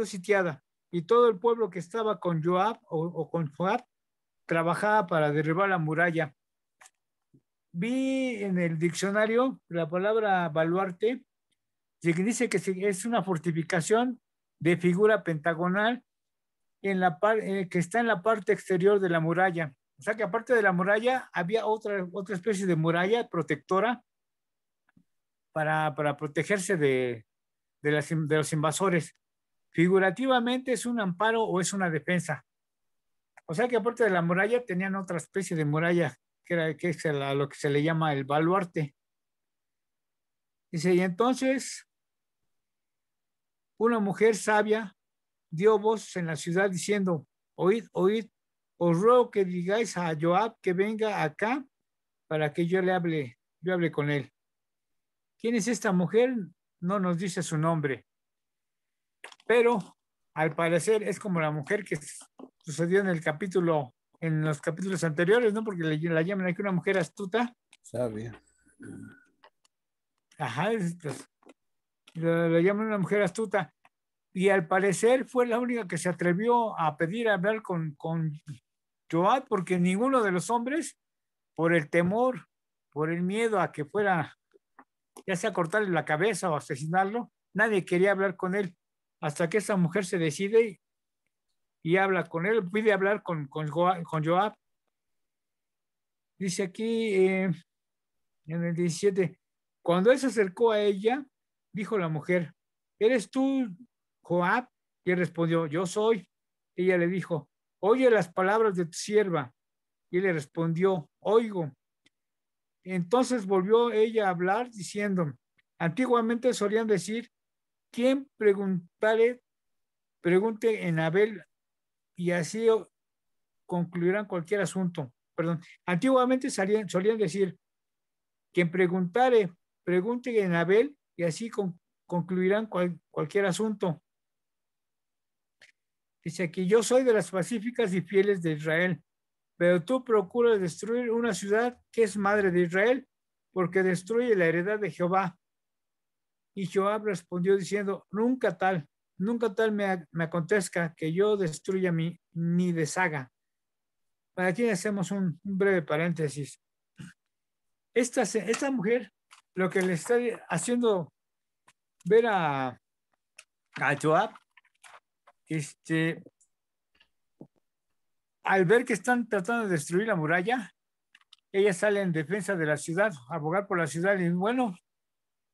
sitiada. Y todo el pueblo que estaba con Joab o con Joab trabajaba para derribar la muralla. Vi en el diccionario la palabra baluarte, que dice que es una fortificación de figura pentagonal que está en la parte exterior de la muralla. O sea que aparte de la muralla había otra especie de muralla protectora para protegerse de los invasores. Figurativamente es un amparo o es una defensa. O sea que aparte de la muralla tenían otra especie de muralla que es lo que se le llama el baluarte. Dice, y entonces una mujer sabia dio voz en la ciudad diciendo, oíd, oíd, os ruego que digáis a Joab que venga acá para que yo hable con él. ¿Quién es esta mujer? No nos dice su nombre, pero al parecer es como la mujer que sucedió en los capítulos anteriores, ¿no? Porque la llaman aquí una mujer astuta. Sabia. Ajá, pues, la llaman una mujer astuta. Y al parecer fue la única que se atrevió a pedir a hablar con Joab, porque ninguno de los hombres, por el temor, por el miedo a que fuera, ya sea cortarle la cabeza o asesinarlo, nadie quería hablar con él, hasta que esa mujer se decide y habla con él, pide hablar con Joab. Dice aquí en el 17, cuando él se acercó a ella, dijo la mujer, ¿eres tú, Joab? Y él respondió, yo soy. Ella le dijo, oye las palabras de tu sierva. Y él le respondió, oigo. Entonces volvió ella a hablar diciendo, antiguamente solían decir, ¿quién preguntare, pregunte en Abel y así concluirán cualquier asunto? Perdón, antiguamente solían decir, quien preguntare, pregunte en Abel y así concluirán cualquier asunto. Dice aquí, yo soy de las pacíficas y fieles de Israel, pero tú procuras destruir una ciudad que es madre de Israel, porque destruye la heredad de Jehová. Y Joab respondió diciendo, nunca tal me acontezca que yo destruya ni deshaga. Para aquí hacemos un breve paréntesis. Esta mujer lo que le está haciendo ver a Joab, al ver que están tratando de destruir la muralla, ella sale en defensa de la ciudad, a abogar por la ciudad. Y bueno,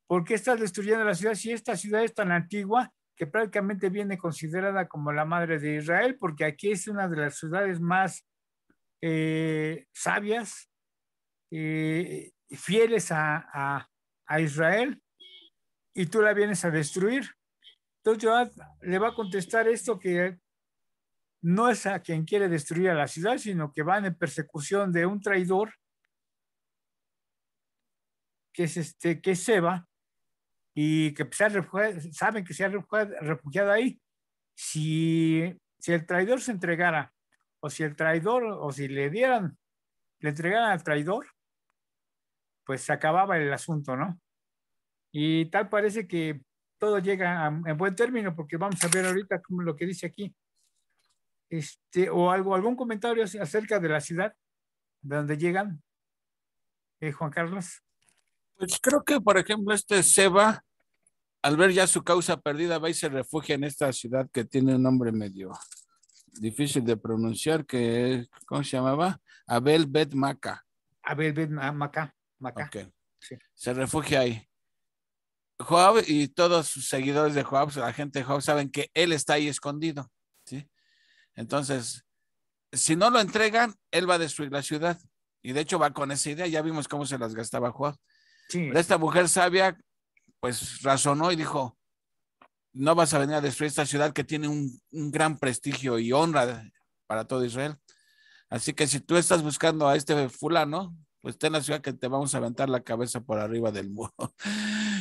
¿por qué estás destruyendo la ciudad si esta ciudad es tan antigua que prácticamente viene considerada como la madre de Israel? Porque aquí es una de las ciudades más sabias, fieles a Israel, y tú la vienes a destruir. Entonces Joab le va a contestar esto, que no es a quien quiere destruir a la ciudad, sino que van en persecución de un traidor que es Seba, y que saben que se ha refugiado ahí. Si el traidor se entregara, o si le entregaran al traidor, pues se acababa el asunto, ¿no? Y tal parece que todo llega en buen término, porque vamos a ver ahorita como lo que dice aquí. O algún comentario acerca de la ciudad de donde llegan, Juan Carlos. Pues creo que, por ejemplo, Seba, al ver ya su causa perdida, va y se refugia en esta ciudad que tiene un nombre medio difícil de pronunciar, ¿cómo se llamaba? Abel Bet Maca. Abel Bet Maca. Okay. Sí. Se refugia ahí. Joab y todos sus seguidores de Joab, la gente de Joab, saben que él está ahí escondido, ¿sí? Entonces, si no lo entregan, él va a destruir la ciudad. Y de hecho va con esa idea. Ya vimos cómo se las gastaba Joab. Sí. Pero esta mujer sabia, pues razonó y dijo, no vas a venir a destruir esta ciudad que tiene un gran prestigio y honra para todo Israel. Así que si tú estás buscando a este fulano, pues ten la ciudad que te vamos a aventar la cabeza por arriba del muro.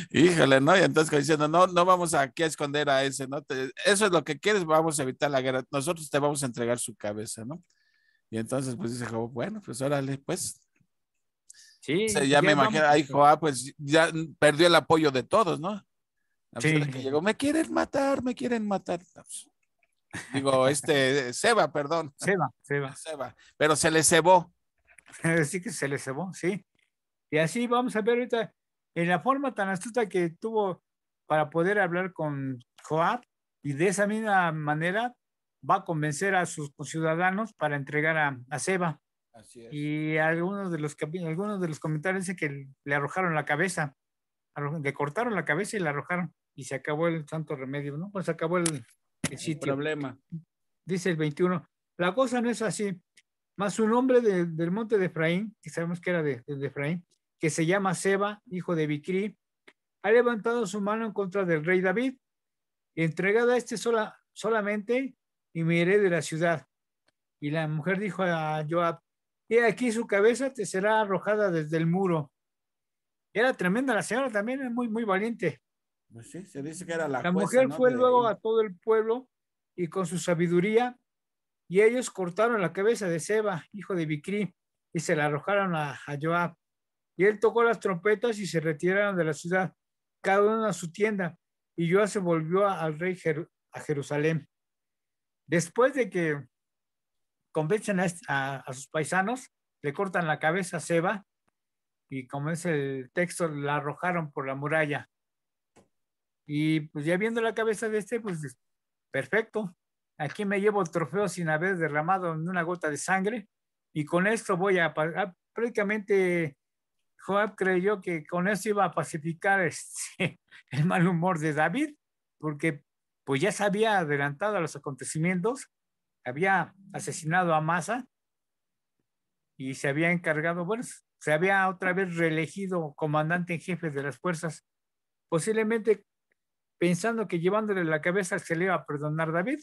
Híjole, ¿no? Y entonces diciendo, no vamos aquí a esconder a ese, ¿no? Eso es lo que quieres, vamos a evitar la guerra. Nosotros te vamos a entregar su cabeza, ¿no? Y entonces pues dice Joab, bueno, pues órale, pues. Sí, O sea, ya me imagino, ahí Joab pues ya perdió el apoyo de todos, ¿no? A pesar de que llegó, me quieren matar. Digo, Seba, perdón. Seba. Pero se le cebó. Sí que se le cebó, sí. Y así vamos a ver ahorita, en la forma tan astuta que tuvo para poder hablar con Joab, y de esa misma manera va a convencer a sus ciudadanos para entregar a Seba. Así es. Y algunos de los comentarios dicen que le arrojaron la cabeza, le cortaron la cabeza y la arrojaron, y se acabó el santo remedio, ¿no? Pues se acabó el sitio. Problema. Dice el 21, la cosa no es así, mas un hombre del monte de Efraín, que sabemos que era de Efraín, que se llama Seba, hijo de Bicri, ha levantado su mano en contra del rey David, entregada a este solamente, y me iré de la ciudad. Y la mujer dijo a Joab, he aquí su cabeza te será arrojada desde el muro. Era tremenda la señora también, muy, muy valiente. Pues sí, se dice que era la La jueza, mujer ¿no? fue De luego ahí. a todo el pueblo y con su sabiduría, y ellos cortaron la cabeza de Seba, hijo de Bicri, y se la arrojaron a Joab. Y él tocó las trompetas y se retiraron de la ciudad, cada uno a su tienda, y Joab se volvió al rey a Jerusalén. Después de que convencen a sus paisanos, le cortan la cabeza a Seba, y como es el texto, la arrojaron por la muralla. Y pues ya viendo la cabeza de pues perfecto. Aquí me llevo el trofeo sin haber derramado ni una gota de sangre, y con esto voy a prácticamente Joab creyó que con eso iba a pacificar el mal humor de David, porque pues ya se había adelantado a los acontecimientos, había asesinado a Amasa y se había encargado, bueno, se había otra vez reelegido comandante en jefe de las fuerzas, posiblemente pensando que llevándole la cabeza se le iba a perdonar David.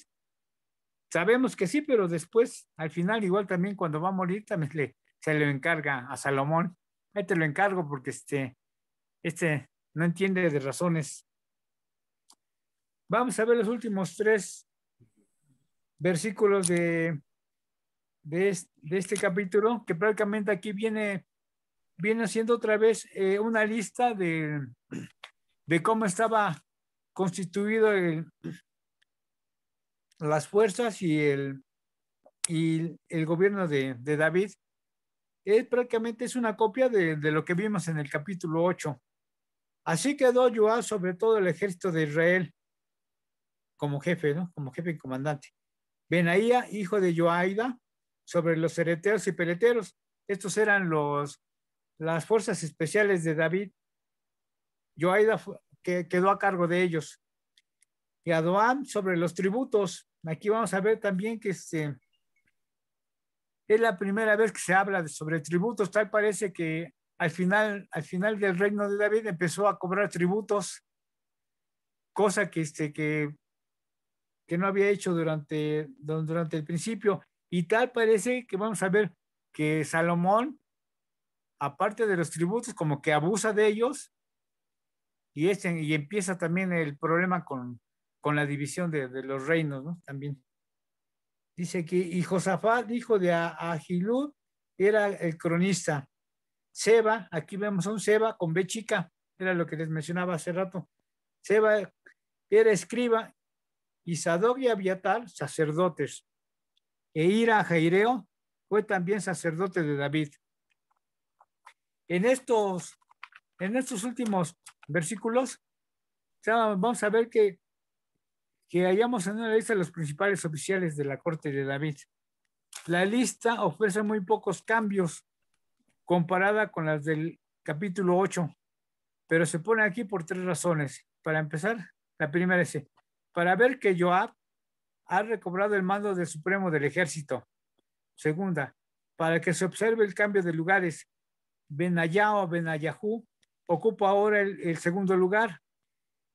Sabemos que sí, pero después, al final, igual también cuando va a morir, también se lo encarga a Salomón. Ahí te lo encargo porque no entiende de razones. Vamos a ver los últimos 3 versículos de este capítulo, que prácticamente aquí viene haciendo otra vez una lista de cómo estaba constituido las fuerzas y el gobierno de David. Prácticamente es una copia de lo que vimos en el capítulo 8. Así quedó Joab sobre todo el ejército de Israel como jefe, ¿no? Como jefe y comandante. Benaía, hijo de Joaida, sobre los cereteros y peleteros. Estos eran las fuerzas especiales de David. Joaida que quedó a cargo de ellos. Y Adoam sobre los tributos. Aquí vamos a ver también que es la primera vez que se habla sobre tributos. Tal parece que al final del reino de David empezó a cobrar tributos, cosa que no había hecho durante el principio. Y tal parece que vamos a ver que Salomón, aparte de los tributos, como que abusa de ellos, y empieza también el problema con la división de los reinos, ¿no? También. Dice que, y Josafat, hijo de Ahilud, era el cronista. Seba, aquí vemos a un Seba con B chica, era lo que les mencionaba hace rato. Seba era escriba, y Sadoc y Abiatar, sacerdotes. E Ira Jaireo fue también sacerdote de David. En estos últimos versículos, vamos a ver que hallamos en una lista de los principales oficiales de la corte de David. La lista ofrece muy pocos cambios comparada con las del capítulo 8, pero se pone aquí por 3 razones. Para empezar, la primera es para ver que Joab ha recobrado el mando del supremo del ejército. Segunda, para que se observe el cambio de lugares. Benayá o Benayahu ocupa ahora el segundo lugar,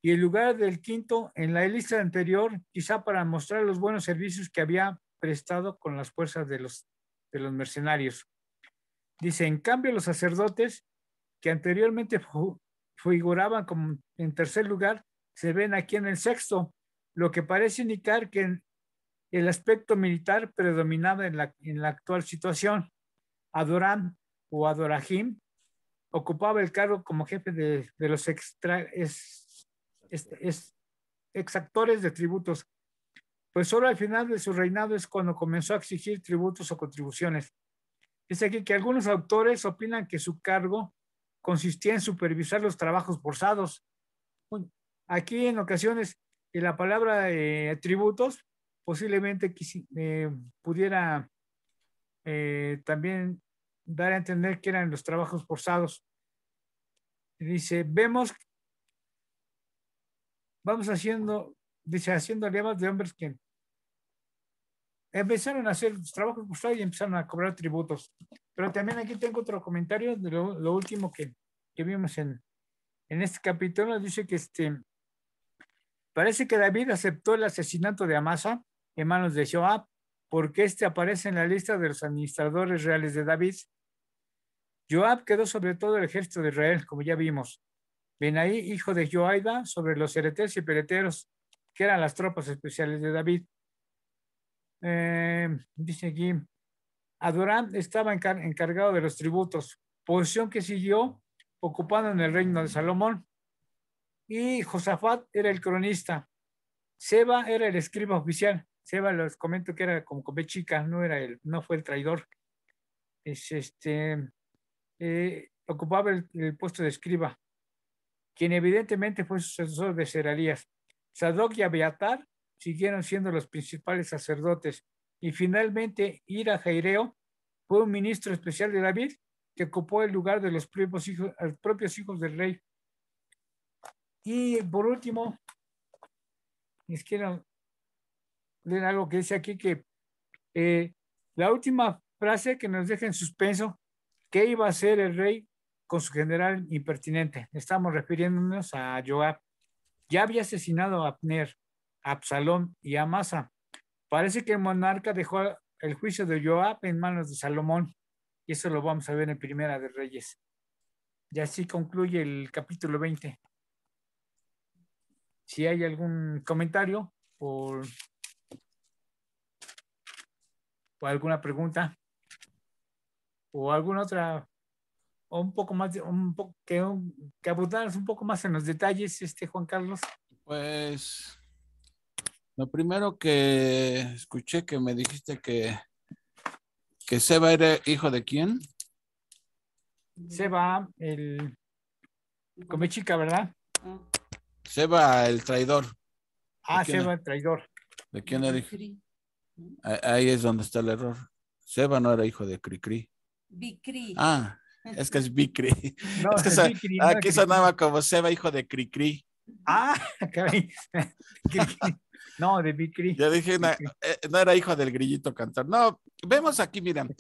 y el lugar del quinto en la lista anterior, quizá para mostrar los buenos servicios que había prestado con las fuerzas de los mercenarios. Dice, en cambio, los sacerdotes que anteriormente figuraban como en tercer lugar, se ven aquí en el sexto, lo que parece indicar que el aspecto militar predominaba en la actual situación. Adoram o Adorahim ocupaba el cargo como jefe de los exactores de tributos, pues solo al final de su reinado es cuando comenzó a exigir tributos o contribuciones. Dice aquí que algunos autores opinan que su cargo consistía en supervisar los trabajos forzados. Aquí en ocasiones la palabra tributos posiblemente pudiera también dar a entender que eran los trabajos forzados. Dice, vamos haciendo dice, haciendo aliados de hombres que empezaron a hacer trabajos forzados y empezaron a cobrar tributos. Pero también aquí tengo otro comentario de lo último que vimos en este capítulo. Dice que parece que David aceptó el asesinato de Amasa en manos de Joab, porque aparece en la lista de los administradores reales de David. Joab quedó sobre todo el ejército de Israel, como ya vimos. Benaí, hijo de Joaida, sobre los cereteros y peleteros, que eran las tropas especiales de David. Dice aquí, Adoram estaba encargado de los tributos, posición que siguió ocupando en el reino de Salomón. Y Josafat era el cronista. Seba era el escriba oficial. Seba, les comento que era como chica, no fue el traidor. Ocupaba el puesto de escriba, quien evidentemente fue sucesor de Seralías. Sadoc y Abiatar siguieron siendo los principales sacerdotes. Y finalmente, Ira Jaireo fue un ministro especial de David que ocupó el lugar de los propios hijos del rey. Y por último, les quiero leer algo que dice aquí, que la última frase que nos deja en suspenso, ¿qué iba a hacer el rey con su general impertinente? Estamos refiriéndonos a Joab. Ya había asesinado a Abner, a Absalón y a Amasa. Parece que el monarca dejó el juicio de Joab en manos de Salomón, y eso lo vamos a ver en Primera de Reyes. Y así concluye el capítulo 20. Si hay algún comentario o alguna pregunta o alguna otra, o un poco más, que abordaras un poco más en los detalles, Juan Carlos. Pues lo primero que escuché que me dijiste que Seba era hijo de quién. Seba, el Comechica, ¿verdad? Seba, el traidor. Seba, el traidor. ¿De quién era hijo? Ahí es donde está el error. Seba no era hijo de Cricri. Bicri. Es que es Bicri. No, es que aquí sonaba como Seba, hijo de Cricri. Caray. No, de Bicri. Yo dije, no era hijo del grillito cantor. No, vemos aquí, miren.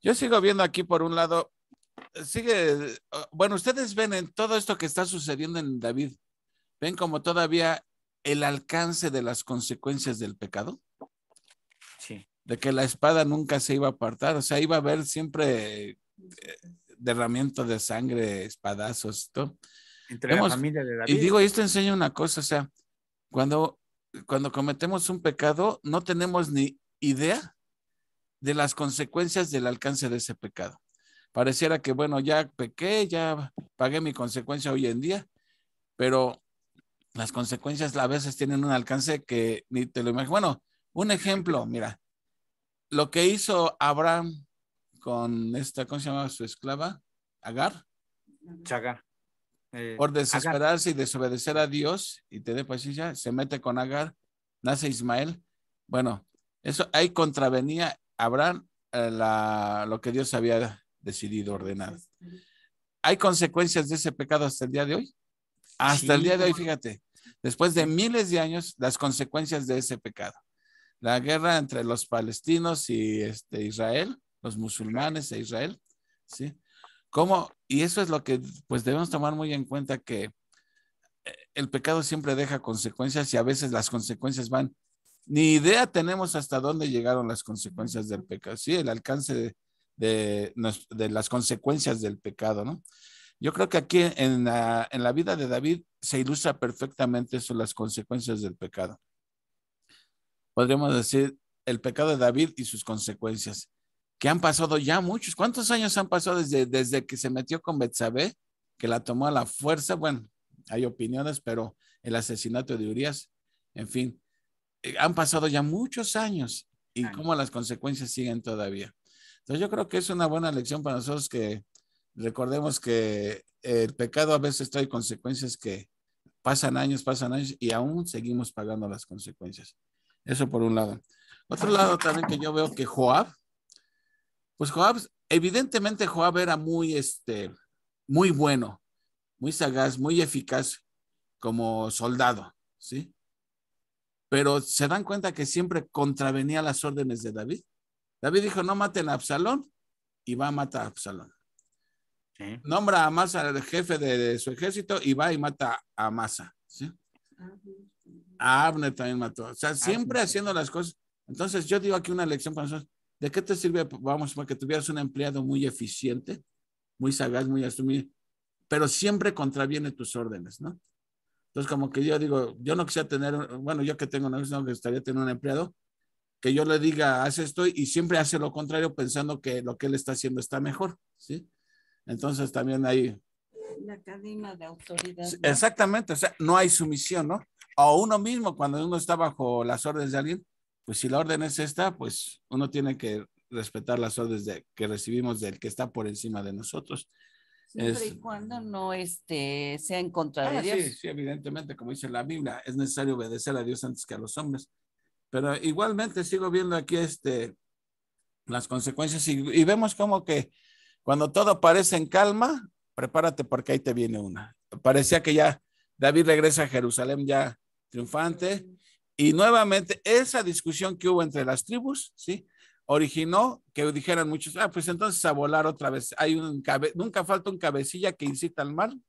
Yo sigo viendo aquí por un lado, bueno, ustedes ven en todo esto que está sucediendo en David, ven como todavía el alcance de las consecuencias del pecado. Sí. De que la espada nunca se iba a apartar, o sea, iba a haber siempre derramamiento de sangre, espadazos, todo. Entre la familia de David. Y digo, esto enseña una cosa, o sea, cuando cometemos un pecado, no tenemos ni idea de las consecuencias del alcance de ese pecado. Pareciera que, bueno, ya pequé, ya pagué mi consecuencia hoy en día, pero las consecuencias a veces tienen un alcance que ni te lo imaginas. Bueno, un ejemplo, mira, lo que hizo Abraham con ¿cómo se llama su esclava? Agar. Chagar. Por desesperarse y desobedecer a Dios y tener paciencia, se mete con Agar, nace Ismael. Bueno, eso ahí contravenía Abraham lo que Dios había decidido ordenar. ¿Hay consecuencias de ese pecado hasta el día de hoy? Hasta el día de hoy, fíjate, después de miles de años, las consecuencias de ese pecado. La guerra entre los palestinos y Israel, los musulmanes e Israel, ¿sí? Y eso es lo que pues debemos tomar muy en cuenta, que el pecado siempre deja consecuencias y a veces las consecuencias ni idea tenemos hasta dónde llegaron las consecuencias del pecado, sí, el alcance de las consecuencias del pecado, ¿no? Yo creo que aquí en la vida de David se ilustra perfectamente eso, las consecuencias del pecado. Podríamos decir el pecado de David y sus consecuencias, que han pasado ya muchos. ¿Cuántos años han pasado desde que se metió con Betsabé, que la tomó a la fuerza? Bueno, hay opiniones, pero el asesinato de Urías, en fin, han pasado ya muchos años y cómo las consecuencias siguen todavía. Entonces yo creo que es una buena lección para nosotros, que recordemos que el pecado a veces trae consecuencias que pasan años y aún seguimos pagando las consecuencias. Eso por un lado. Otro lado también que yo veo que Joab, evidentemente Joab era muy bueno, muy sagaz, muy eficaz como soldado, ¿sí? pero se dan cuenta que siempre contravenía las órdenes de David. David dijo, no maten a Absalón, y va a matar a Absalón. Sí. Nombra a Amasa el jefe de su ejército y va y mata a Amasa. ¿Sí? A Abner también mató. O sea, siempre haciendo las cosas. Entonces yo digo aquí una lección para nosotros. ¿De qué te sirve, vamos, para que tuvieras un empleado muy eficiente, muy sagaz, muy astuto, pero siempre contraviene tus órdenes, ¿no? Entonces como que yo digo, yo no quisiera tener, bueno, yo que tengo una vez, no me gustaría tener un empleado que yo le diga, haz esto y siempre hace lo contrario pensando que lo que él está haciendo está mejor, ¿sí? Entonces también hay... La cadena de autoridad, ¿no? Exactamente, o sea, no hay sumisión, ¿no? O uno mismo, cuando uno está bajo las órdenes de alguien, pues si la orden es esta, pues uno tiene que respetar las órdenes que recibimos del que está por encima de nosotros. Siempre y cuando no sea en contra de Dios. Sí, sí, evidentemente, como dice la Biblia, es necesario obedecer a Dios antes que a los hombres. Pero igualmente sigo viendo aquí las consecuencias y vemos como que cuando todo parece en calma, prepárate porque ahí te viene una. Parecía que ya David regresa a Jerusalén ya triunfante y nuevamente esa discusión que hubo entre las tribus, ¿sí? Originó que dijeran muchos, pues entonces a volar otra vez. Nunca falta un cabecilla que incita al mal,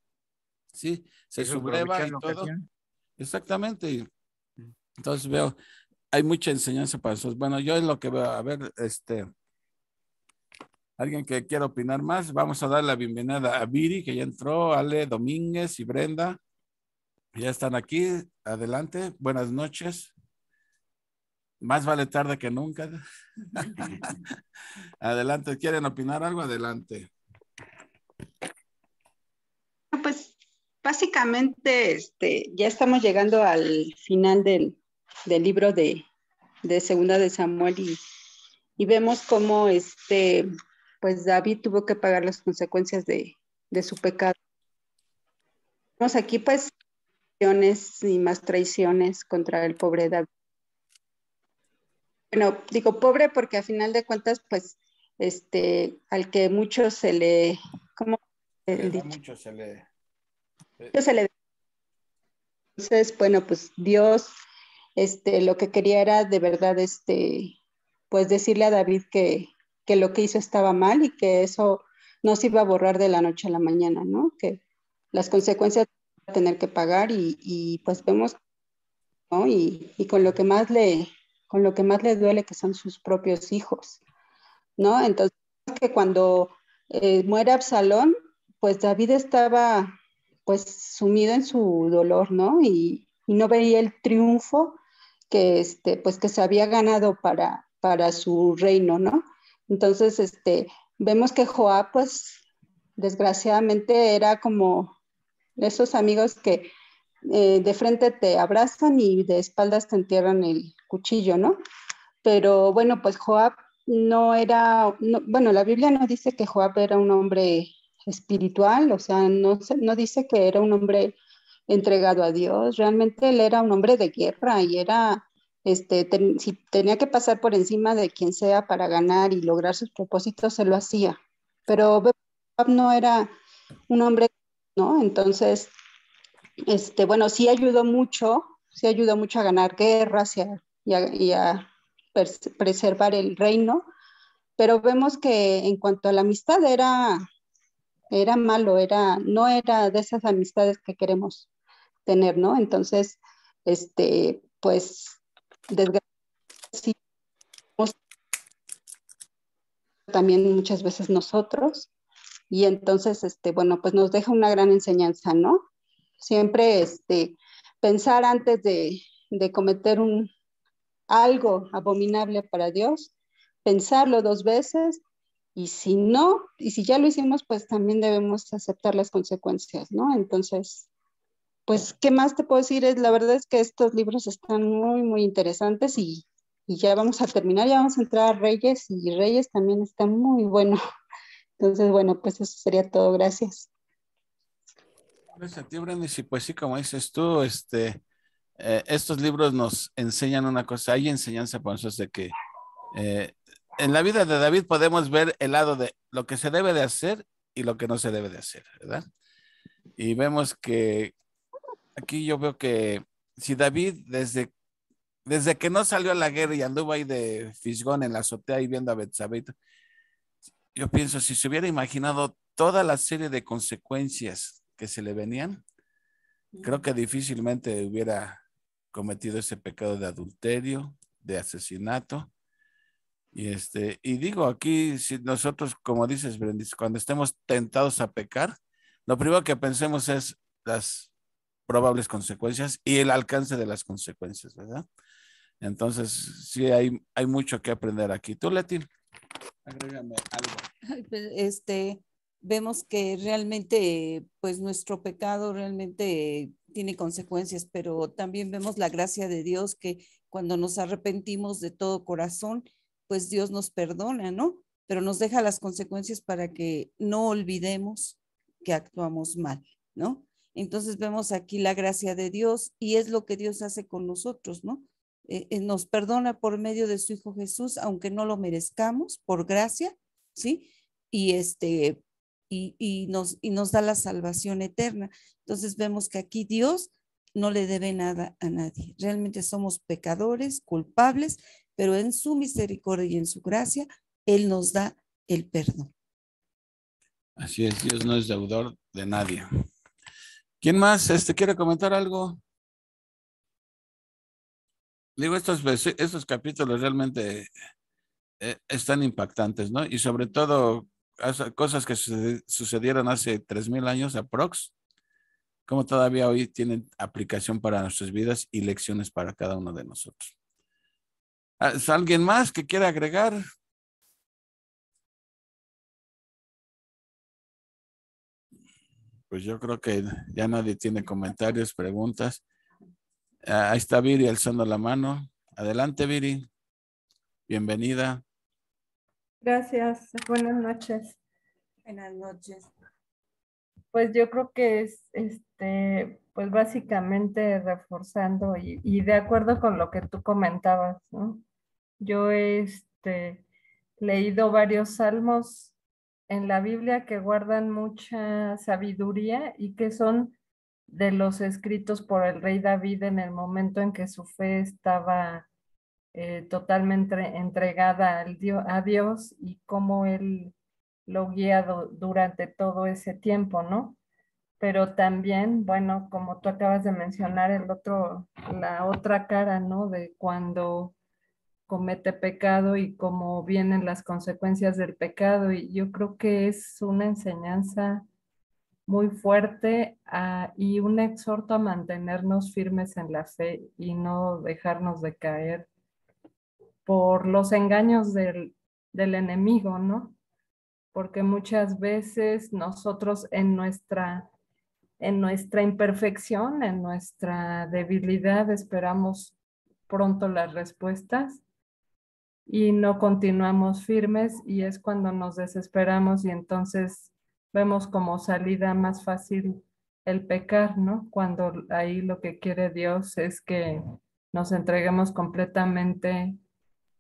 ¿sí? Se subleva y todo. Ocasión. Exactamente. Y entonces veo, hay mucha enseñanza para nosotros. Bueno, yo es lo que veo. A ver, alguien que quiera opinar más, vamos a dar la bienvenida a Viri, que ya entró, Ale Domínguez y Brenda. Ya están aquí. Adelante. Buenas noches. Más vale tarde que nunca. Adelante. ¿Quieren opinar algo? Adelante. Pues básicamente ya estamos llegando al final del libro de Segunda de Samuel y vemos cómo pues David tuvo que pagar las consecuencias de su pecado. Vemos aquí pues traiciones y más traiciones contra el pobre David. Bueno, digo pobre porque a final de cuentas pues al que mucho se le, ¿cómo el dicho? Mucho se le Entonces, bueno, pues Dios lo que quería era de verdad pues decirle a David que lo que hizo estaba mal y que eso no se iba a borrar de la noche a la mañana, ¿no? Que las consecuencias iba a tener que pagar y pues vemos, ¿no? Y con lo que más le duele que son sus propios hijos, ¿no? Entonces, que cuando muere Absalón, pues David estaba pues sumido en su dolor, ¿no? Y no veía el triunfo que pues que se había ganado para su reino, ¿no? Entonces, vemos que Joab, pues, desgraciadamente era como esos amigos que de frente te abrazan y de espaldas te entierran el cuchillo, ¿no? Pero bueno, pues Joab no era, bueno, la Biblia no dice que Joab era un hombre espiritual, o sea, no dice que era un hombre entregado a Dios, realmente él era un hombre de guerra y era, si tenía que pasar por encima de quien sea para ganar y lograr sus propósitos, se lo hacía, pero Joab no era un hombre, ¿no? Entonces, bueno, sí ayudó mucho a ganar guerras y a preservar el reino, pero vemos que en cuanto a la amistad era malo, no era de esas amistades que queremos tener, ¿no? Entonces, pues, desgraciadamente, sí, también muchas veces nosotros, y entonces, bueno, pues nos deja una gran enseñanza, ¿no? Siempre, pensar antes de cometer algo abominable para Dios, pensarlo 2 veces y si no, y si ya lo hicimos, pues también debemos aceptar las consecuencias, ¿no? Entonces, pues, ¿qué más te puedo decir? La verdad es que estos libros están muy, muy interesantes y ya vamos a terminar, ya vamos a entrar a Reyes y Reyes también está muy bueno. Entonces, bueno, pues eso sería todo. Gracias. Gracias a ti, Brenda. Y pues sí, como dices tú, estos libros nos enseñan una cosa, hay enseñanza para nosotros de que en la vida de David podemos ver el lado de lo que se debe de hacer y lo que no se debe de hacer, ¿verdad? Y vemos que aquí yo veo que si David desde desde que no salió a la guerra y anduvo ahí de fisgón en la azotea y viendo a Betsabé, yo pienso, si se hubiera imaginado toda la serie de consecuencias que se le venían, creo que difícilmente hubiera cometido ese pecado de adulterio, de asesinato. Y digo aquí, si nosotros, como dices, Brendis, cuando estemos tentados a pecar, lo primero que pensemos es las probables consecuencias y el alcance de las consecuencias, ¿verdad? Entonces, sí, hay mucho que aprender aquí. Tú, Leti, agrégame algo. Pues, vemos que realmente, pues nuestro pecado realmente tiene consecuencias, pero también vemos la gracia de Dios que cuando nos arrepentimos de todo corazón, pues Dios nos perdona, ¿no? Pero nos deja las consecuencias para que no olvidemos que actuamos mal, ¿no? Entonces vemos aquí la gracia de Dios y es lo que Dios hace con nosotros, ¿no? Nos perdona por medio de su Hijo Jesús, aunque no lo merezcamos, por gracia, ¿sí? Y nos da la salvación eterna. Entonces vemos que aquí Dios no le debe nada a nadie. Realmente somos pecadores, culpables, pero en su misericordia y en su gracia, Él nos da el perdón. Así es, Dios no es deudor de nadie. ¿Quién más quiere comentar algo? Digo, estos capítulos realmente están impactantes, ¿no? Y sobre todo cosas que sucedieron hace 3,000 años aprox, como todavía hoy tienen aplicación para nuestras vidas y lecciones para cada uno de nosotros. ¿Alguien más que quiera agregar? Pues yo creo que ya nadie tiene comentarios, preguntas. Ahí está Viri alzando la mano. Adelante, Viri. Bienvenida. Gracias, buenas noches. Buenas noches. Pues yo creo que es, pues básicamente reforzando y de acuerdo con lo que tú comentabas, ¿no? Yo he, leído varios salmos en la Biblia que guardan mucha sabiduría y que son de los escritos por el rey David en el momento en que su fe estaba totalmente entregada a Dios y cómo él lo guía durante todo ese tiempo, ¿no? Pero también, bueno, como tú acabas de mencionar, la otra cara, ¿no? De cuando comete pecado y cómo vienen las consecuencias del pecado. Y yo creo que es una enseñanza muy fuerte y un exhorto a mantenernos firmes en la fe y no dejarnos de caer por los engaños del enemigo, ¿no? Porque muchas veces nosotros en nuestra imperfección, en nuestra debilidad, esperamos pronto las respuestas y no continuamos firmes y es cuando nos desesperamos y entonces vemos como salida más fácil el pecar, ¿no? Cuando ahí lo que quiere Dios es que nos entreguemos completamente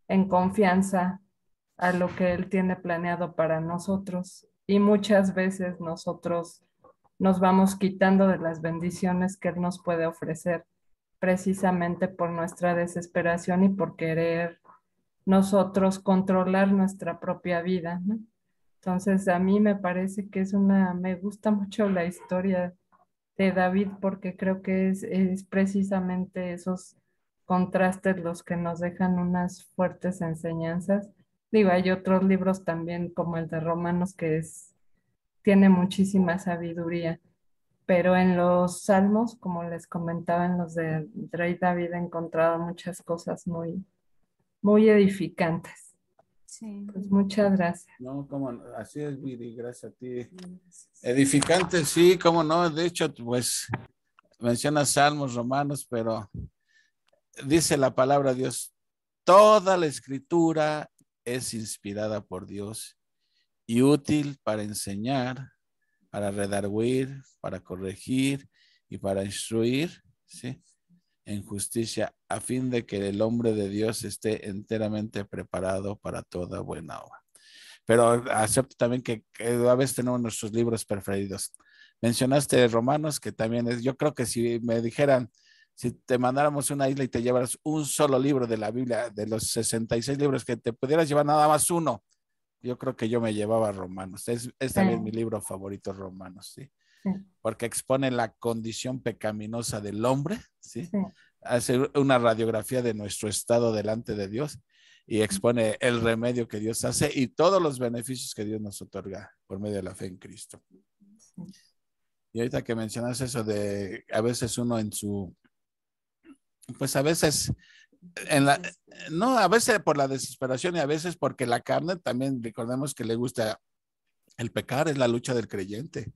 en confianza a lo que Él tiene planeado para nosotros. Y muchas veces nosotros nos vamos quitando de las bendiciones que Él nos puede ofrecer precisamente por nuestra desesperación y por querer nosotros controlar nuestra propia vida, ¿no? Entonces a mí me parece que me gusta mucho la historia de David porque creo que es precisamente esos contrastes los que nos dejan unas fuertes enseñanzas. Digo, hay otros libros también como el de Romanos tiene muchísima sabiduría, pero en los Salmos, como les comentaba, en los de Rey David he encontrado muchas cosas muy, muy edificantes. Sí. Pues muchas gracias. No, así es, Viri, gracias a ti. Edificante, sí, cómo no. De hecho, pues menciona Salmos, Romanos, pero dice la palabra de Dios, toda la escritura es inspirada por Dios y útil para enseñar, para redarguir, para corregir y para instruir, ¿sí? En justicia, a fin de que el hombre de Dios esté enteramente preparado para toda buena obra. Pero acepto también que a veces tenemos nuestros libros preferidos. Mencionaste Romanos, que también yo creo que si me dijeran, Si te mandáramos una isla y te llevaras un solo libro de la Biblia, de los 66 libros, que te pudieras llevar nada más uno, yo creo que yo me llevaba Romanos. Es también mi libro favorito, Romanos, ¿sí? Sí. Porque expone la condición pecaminosa del hombre, ¿sí? Sí. Hace una radiografía de nuestro estado delante de Dios y expone el remedio que Dios hace y todos los beneficios que Dios nos otorga por medio de la fe en Cristo. Sí. Y ahorita que mencionas eso de a veces uno en su, pues a veces no, a veces por la desesperación y a veces porque la carne también, recordemos que le gusta el pecar, es la lucha del creyente,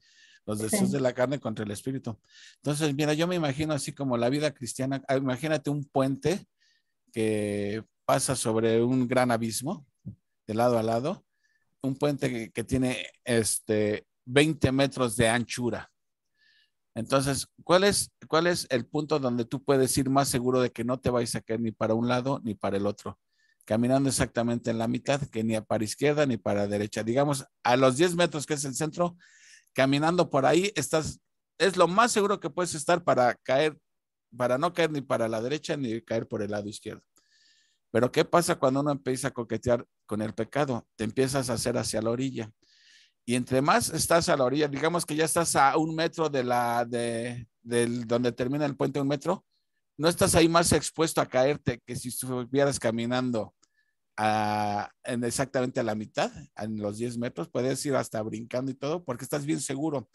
los deseos de la carne contra el espíritu. Entonces, mira, yo me imagino así como la vida cristiana, imagínate un puente que pasa sobre un gran abismo, de lado a lado, un puente que tiene 20 metros de anchura. Entonces, ¿cuál es el punto donde tú puedes ir más seguro de que no te vayas a caer ni para un lado ni para el otro? Caminando exactamente en la mitad, que ni para izquierda ni para derecha. Digamos, a los 10 metros que es el centro, caminando por ahí, es lo más seguro que puedes estar para no caer ni para la derecha ni caer por el lado izquierdo. Pero ¿qué pasa cuando uno empieza a coquetear con el pecado? Te empiezas a hacer hacia la orilla. Y entre más estás a la orilla, digamos que ya estás a 1 metro de donde termina el puente, 1 metro, no estás ahí más expuesto a caerte que si estuvieras caminando exactamente a la mitad, en los 10 metros, puedes ir hasta brincando y todo, porque estás bien seguro.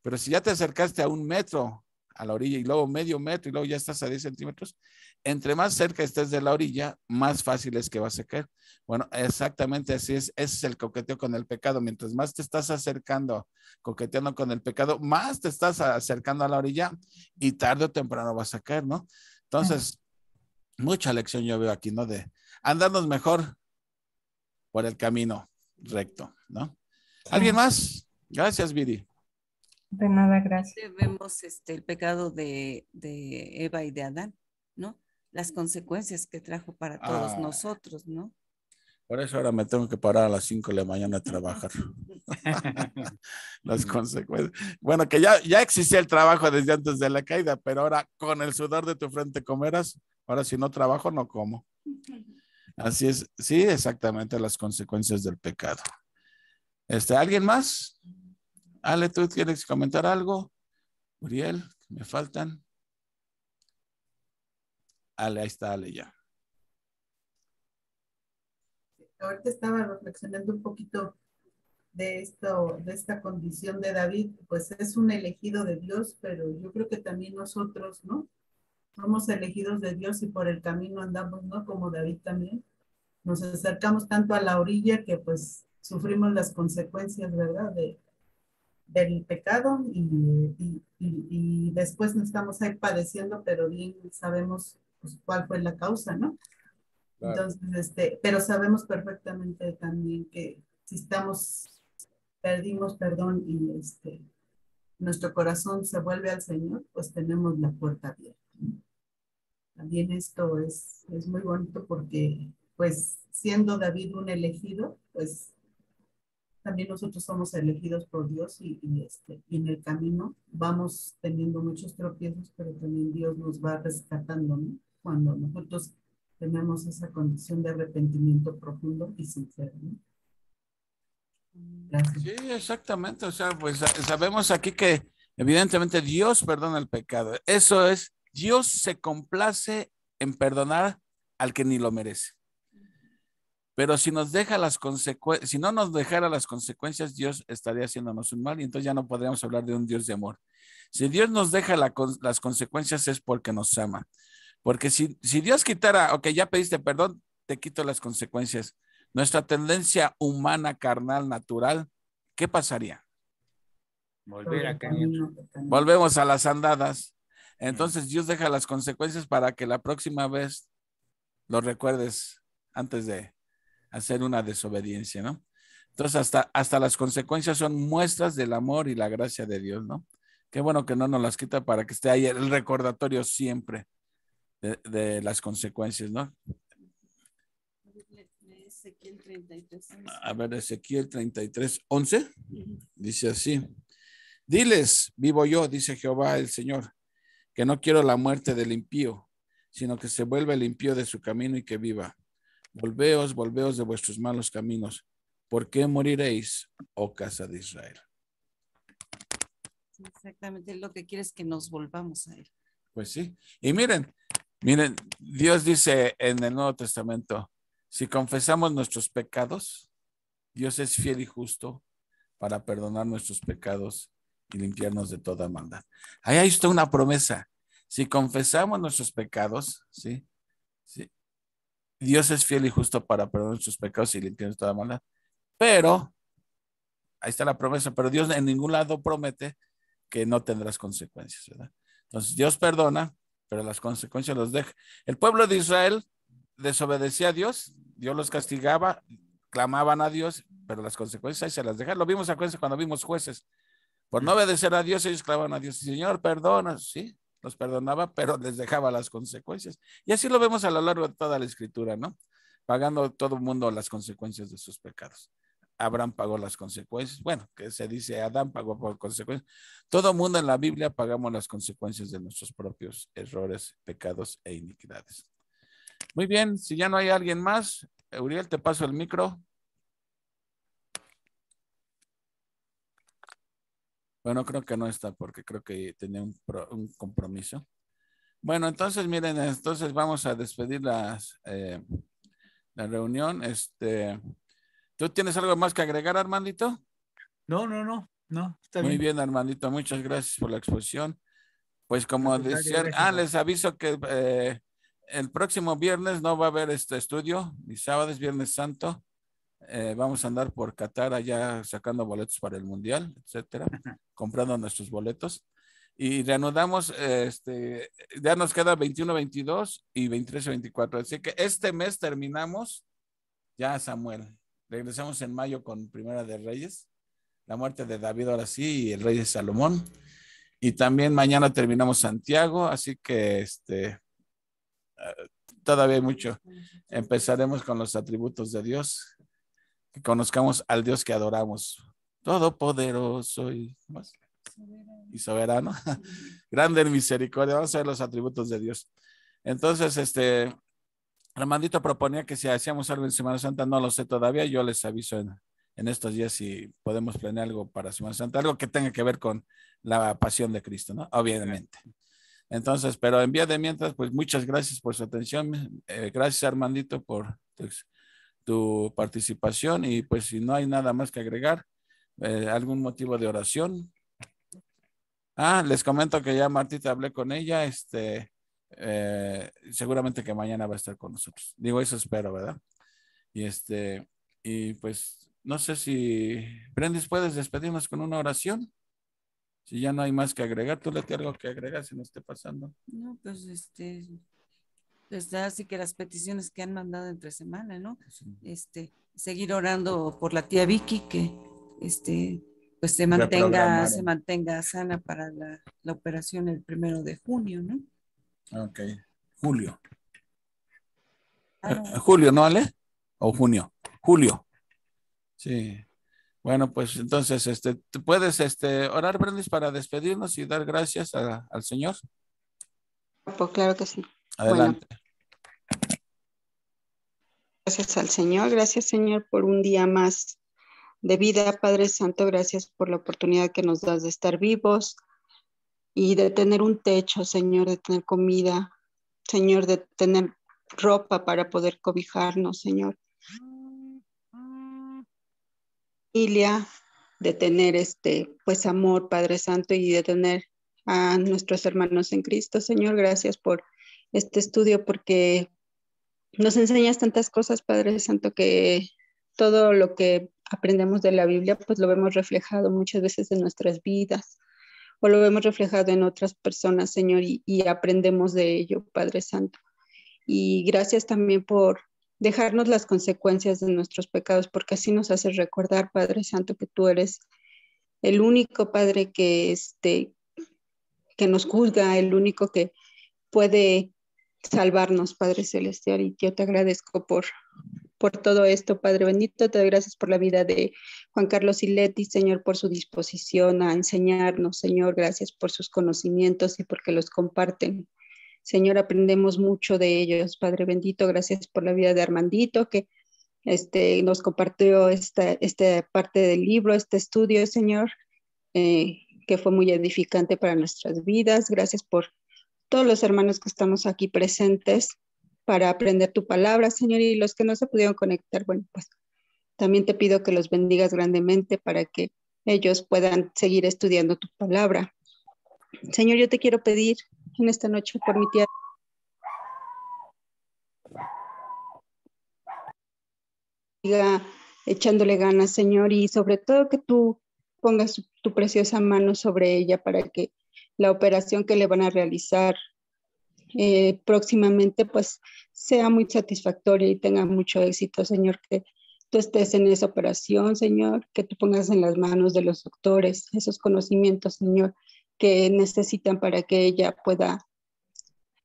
Pero si ya te acercaste a 1 metro a la orilla y luego medio metro y luego ya estás a 10 centímetros, entre más cerca estés de la orilla, más fácil es que vas a caer. Bueno, exactamente así es. Ese es el coqueteo con el pecado. Mientras más te estás acercando, coqueteando con el pecado, más te estás acercando a la orilla y tarde o temprano vas a caer, ¿no? Entonces, mucha lección yo veo aquí, ¿no? De andarnos mejor por el camino recto, ¿no? ¿Alguien más? Gracias, Viri. De nada, gracias. Vemos el pecado de Eva y de Adán, ¿no? Las consecuencias que trajo para todos nosotros, ¿no? Por eso ahora me tengo que parar a las 5 de la mañana a trabajar. Las consecuencias. Bueno, que ya existía el trabajo desde antes de la caída, pero ahora con el sudor de tu frente comerás. Ahora si no trabajo, no como. Así es. Sí, exactamente las consecuencias del pecado. ¿Alguien más? Ale, ¿tú quieres comentar algo? Uriel, me faltan. Ale, ahí está Ale ya. Ahorita estaba reflexionando un poquito de esta condición de David, pues es un elegido de Dios, pero yo creo que también nosotros, ¿no? Somos elegidos de Dios y por el camino andamos, ¿no? Como David también. Nos acercamos tanto a la orilla que pues sufrimos las consecuencias, ¿verdad? Del pecado y después no estamos ahí padeciendo, pero bien sabemos pues, cuál fue la causa, ¿no? Claro. Entonces, pero sabemos perfectamente también que si perdimos perdón y nuestro corazón se vuelve al Señor, pues tenemos la puerta abierta. También esto es muy bonito porque, pues, siendo David un elegido, pues, también nosotros somos elegidos por Dios y en el camino vamos teniendo muchos tropiezos, pero también Dios nos va rescatando, ¿no? Cuando nosotros tenemos esa condición de arrepentimiento profundo y sincero, ¿no? Gracias. Sí, exactamente. O sea, pues sabemos aquí que evidentemente Dios perdona el pecado. Eso es, Dios se complace en perdonar al que ni lo merece. Pero si nos deja si no nos dejara las consecuencias, Dios estaría haciéndonos un mal y entonces ya no podríamos hablar de un Dios de amor. Si Dios nos deja las consecuencias es porque nos ama. Porque si Dios quitara, ok, ya pediste perdón, te quito las consecuencias. Nuestra tendencia humana, carnal, natural, ¿qué pasaría? Volver a caer. Volvemos a las andadas. Entonces Dios deja las consecuencias para que la próxima vez lo recuerdes antes de hacer una desobediencia, ¿no? Entonces hasta las consecuencias son muestras del amor y la gracia de Dios, ¿no? Qué bueno que no nos las quita para que esté ahí el recordatorio siempre de las consecuencias, ¿no? Ezequiel 33. A ver, Ezequiel 33, 11, dice así: diles, vivo yo, dice Jehová el Señor, que no quiero la muerte del impío, sino que se vuelva el impío de su camino y que viva. Volveos, volveos de vuestros malos caminos. ¿Por qué moriréis, oh casa de Israel? Exactamente, lo que quiere es que nos volvamos a él. Pues sí. Y miren, Dios dice en el Nuevo Testamento, si confesamos nuestros pecados, Dios es fiel y justo para perdonar nuestros pecados y limpiarnos de toda maldad. Ahí está una promesa. Si confesamos nuestros pecados, ¿sí? ¿Sí? Dios es fiel y justo para perdonar nuestros pecados y limpiarnos de toda maldad. Pero, ahí está la promesa, pero Dios en ningún lado promete que no tendrás consecuencias, ¿verdad? Entonces, Dios perdona, pero las consecuencias los deja. El pueblo de Israel desobedecía a Dios, Dios los castigaba, clamaban a Dios, pero las consecuencias ahí se las deja. Lo vimos cuando vimos Jueces. Por no obedecer a Dios, ellos clamaban a Dios. Señor, perdona, sí, los perdonaba, pero les dejaba las consecuencias. Y así lo vemos a lo largo de toda la Escritura, ¿no? Pagando todo el mundo las consecuencias de sus pecados. Abraham pagó las consecuencias. Bueno, que se dice Adán pagó por consecuencias. Todo el mundo en la Biblia pagamos las consecuencias de nuestros propios errores, pecados e iniquidades. Muy bien, si ya no hay alguien más, Uriel, te paso el micro. Bueno, creo que no está porque creo que tenía un compromiso. Bueno, entonces miren, entonces vamos a despedir la reunión. ¿Tú tienes algo más que agregar, Armandito? No, está Muy bien. bien, Armandito, muchas gracias por la exposición. Pues como decía, gracias. les aviso que el próximo viernes no va a haber este estudio, ni sábado, es Viernes Santo. Vamos a andar por Qatar allá sacando boletos para el Mundial, etcétera, comprando nuestros boletos. Y reanudamos, ya nos queda 21, 22 y 23 y 24. Así que este mes terminamos ya Samuel. Regresamos en mayo con Primera de Reyes, la muerte de David ahora sí y el rey de Salomón. Y también mañana terminamos Santiago, así que todavía hay mucho. Empezaremos con los atributos de Dios, que conozcamos al Dios que adoramos, todopoderoso y soberano, grande en misericordia. Vamos a ver los atributos de Dios. Entonces, Armandito proponía que si hacíamos algo en Semana Santa, no lo sé todavía, yo les aviso en estos días si podemos planear algo para Semana Santa, algo que tenga que ver con la pasión de Cristo, ¿no? Obviamente. Entonces, pero en vía de mientras, pues muchas gracias por su atención. Gracias, Armandito, por tu participación, y pues si no hay nada más que agregar, algún motivo de oración. Les comento que ya Martita hablé con ella, seguramente que mañana va a estar con nosotros. Digo, eso espero, ¿verdad? Y pues no sé si Brendis, ¿puedes despedirnos con una oración? Si ya no hay más que agregar, tú le tienes algo que agregar si no esté pasando. No, pues pues así que las peticiones que han mandado entre semana, ¿no? Sí. Seguir orando por la tía Vicky, que pues se mantenga sana para la operación el 1 de junio, ¿no? Ok, julio. Julio, ¿no, Ale? ¿O junio? Julio. Sí. Bueno, pues entonces, ¿tú puedes orar, Brendis, para despedirnos y dar gracias al Señor? Pues claro que sí. Adelante. Bueno, gracias al Señor, gracias Señor por un día más de vida, Padre Santo, gracias por la oportunidad que nos das de estar vivos y de tener un techo, Señor, de tener comida, Señor, de tener ropa para poder cobijarnos, Señor. Familia, de tener pues amor, Padre Santo, y de tener a nuestros hermanos en Cristo, Señor. Gracias por este estudio, porque nos enseñas tantas cosas, Padre Santo, que todo lo que aprendemos de la Biblia, pues lo vemos reflejado muchas veces en nuestras vidas, o lo vemos reflejado en otras personas, Señor, y aprendemos de ello, Padre Santo. Y gracias también por dejarnos las consecuencias de nuestros pecados, porque así nos hace recordar, Padre Santo, que tú eres el único Padre que nos juzga, el único que puede salvarnos, Padre Celestial, y yo te agradezco por por todo esto, Padre bendito. Te doy gracias por la vida de Juan Carlos y Leti, Señor, por su disposición a enseñarnos, Señor. Gracias por sus conocimientos y porque los comparten. Señor, aprendemos mucho de ellos, Padre bendito. Gracias por la vida de Armandito, que nos compartió esta parte del libro, este estudio, Señor, que fue muy edificante para nuestras vidas. Gracias por todos los hermanos que estamos aquí presentes para aprender tu palabra, Señor, y los que no se pudieron conectar, bueno, pues también te pido que los bendigas grandemente para que ellos puedan seguir estudiando tu palabra. Señor, yo te quiero pedir en esta noche por mi tía, siga echándole ganas, Señor, y sobre todo que tú pongas tu preciosa mano sobre ella para que la operación que le van a realizar próximamente pues sea muy satisfactoria y tenga mucho éxito, Señor, que tú estés en esa operación, Señor, que tú pongas en las manos de los doctores esos conocimientos, Señor, que necesitan para que ella pueda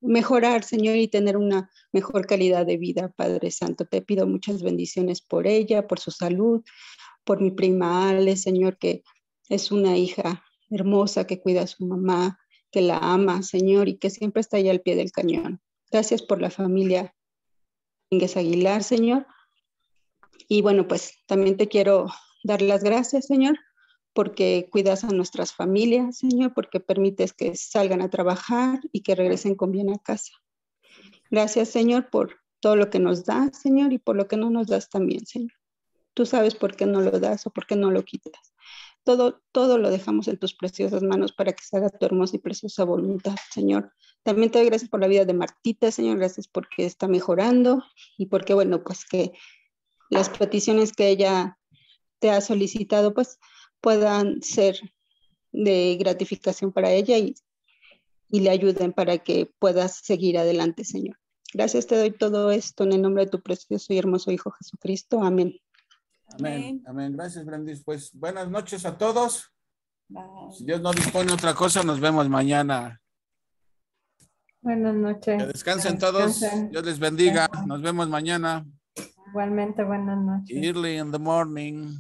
mejorar, Señor, y tener una mejor calidad de vida, Padre Santo. Te pido muchas bendiciones por ella, por su salud, por mi prima Ale, Señor, que es una hija hermosa que cuida a su mamá, que la ama, Señor, y que siempre está ahí al pie del cañón. Gracias por la familia Domínguez Aguilar, Señor. Y bueno, pues también te quiero dar las gracias, Señor, porque cuidas a nuestras familias, Señor, porque permites que salgan a trabajar y que regresen con bien a casa. Gracias, Señor, por todo lo que nos das, Señor, y por lo que no nos das también, Señor. Tú sabes por qué no lo das o por qué no lo quitas. Todo lo dejamos en tus preciosas manos para que se haga tu hermosa y preciosa voluntad, Señor. También te doy gracias por la vida de Martita, Señor. Gracias porque está mejorando y porque, bueno, pues que las peticiones que ella te ha solicitado, pues puedan ser de gratificación para ella y le ayuden para que puedas seguir adelante, Señor. Gracias, te doy todo esto en el nombre de tu precioso y hermoso Hijo Jesucristo. Amén. Amén. Amén. Gracias, Brandis. Pues buenas noches a todos. Bye. Si Dios no dispone otra cosa, nos vemos mañana. Buenas noches. Que descansen todos. Dios les bendiga. Nos vemos mañana. Igualmente, buenas noches. Early in the morning.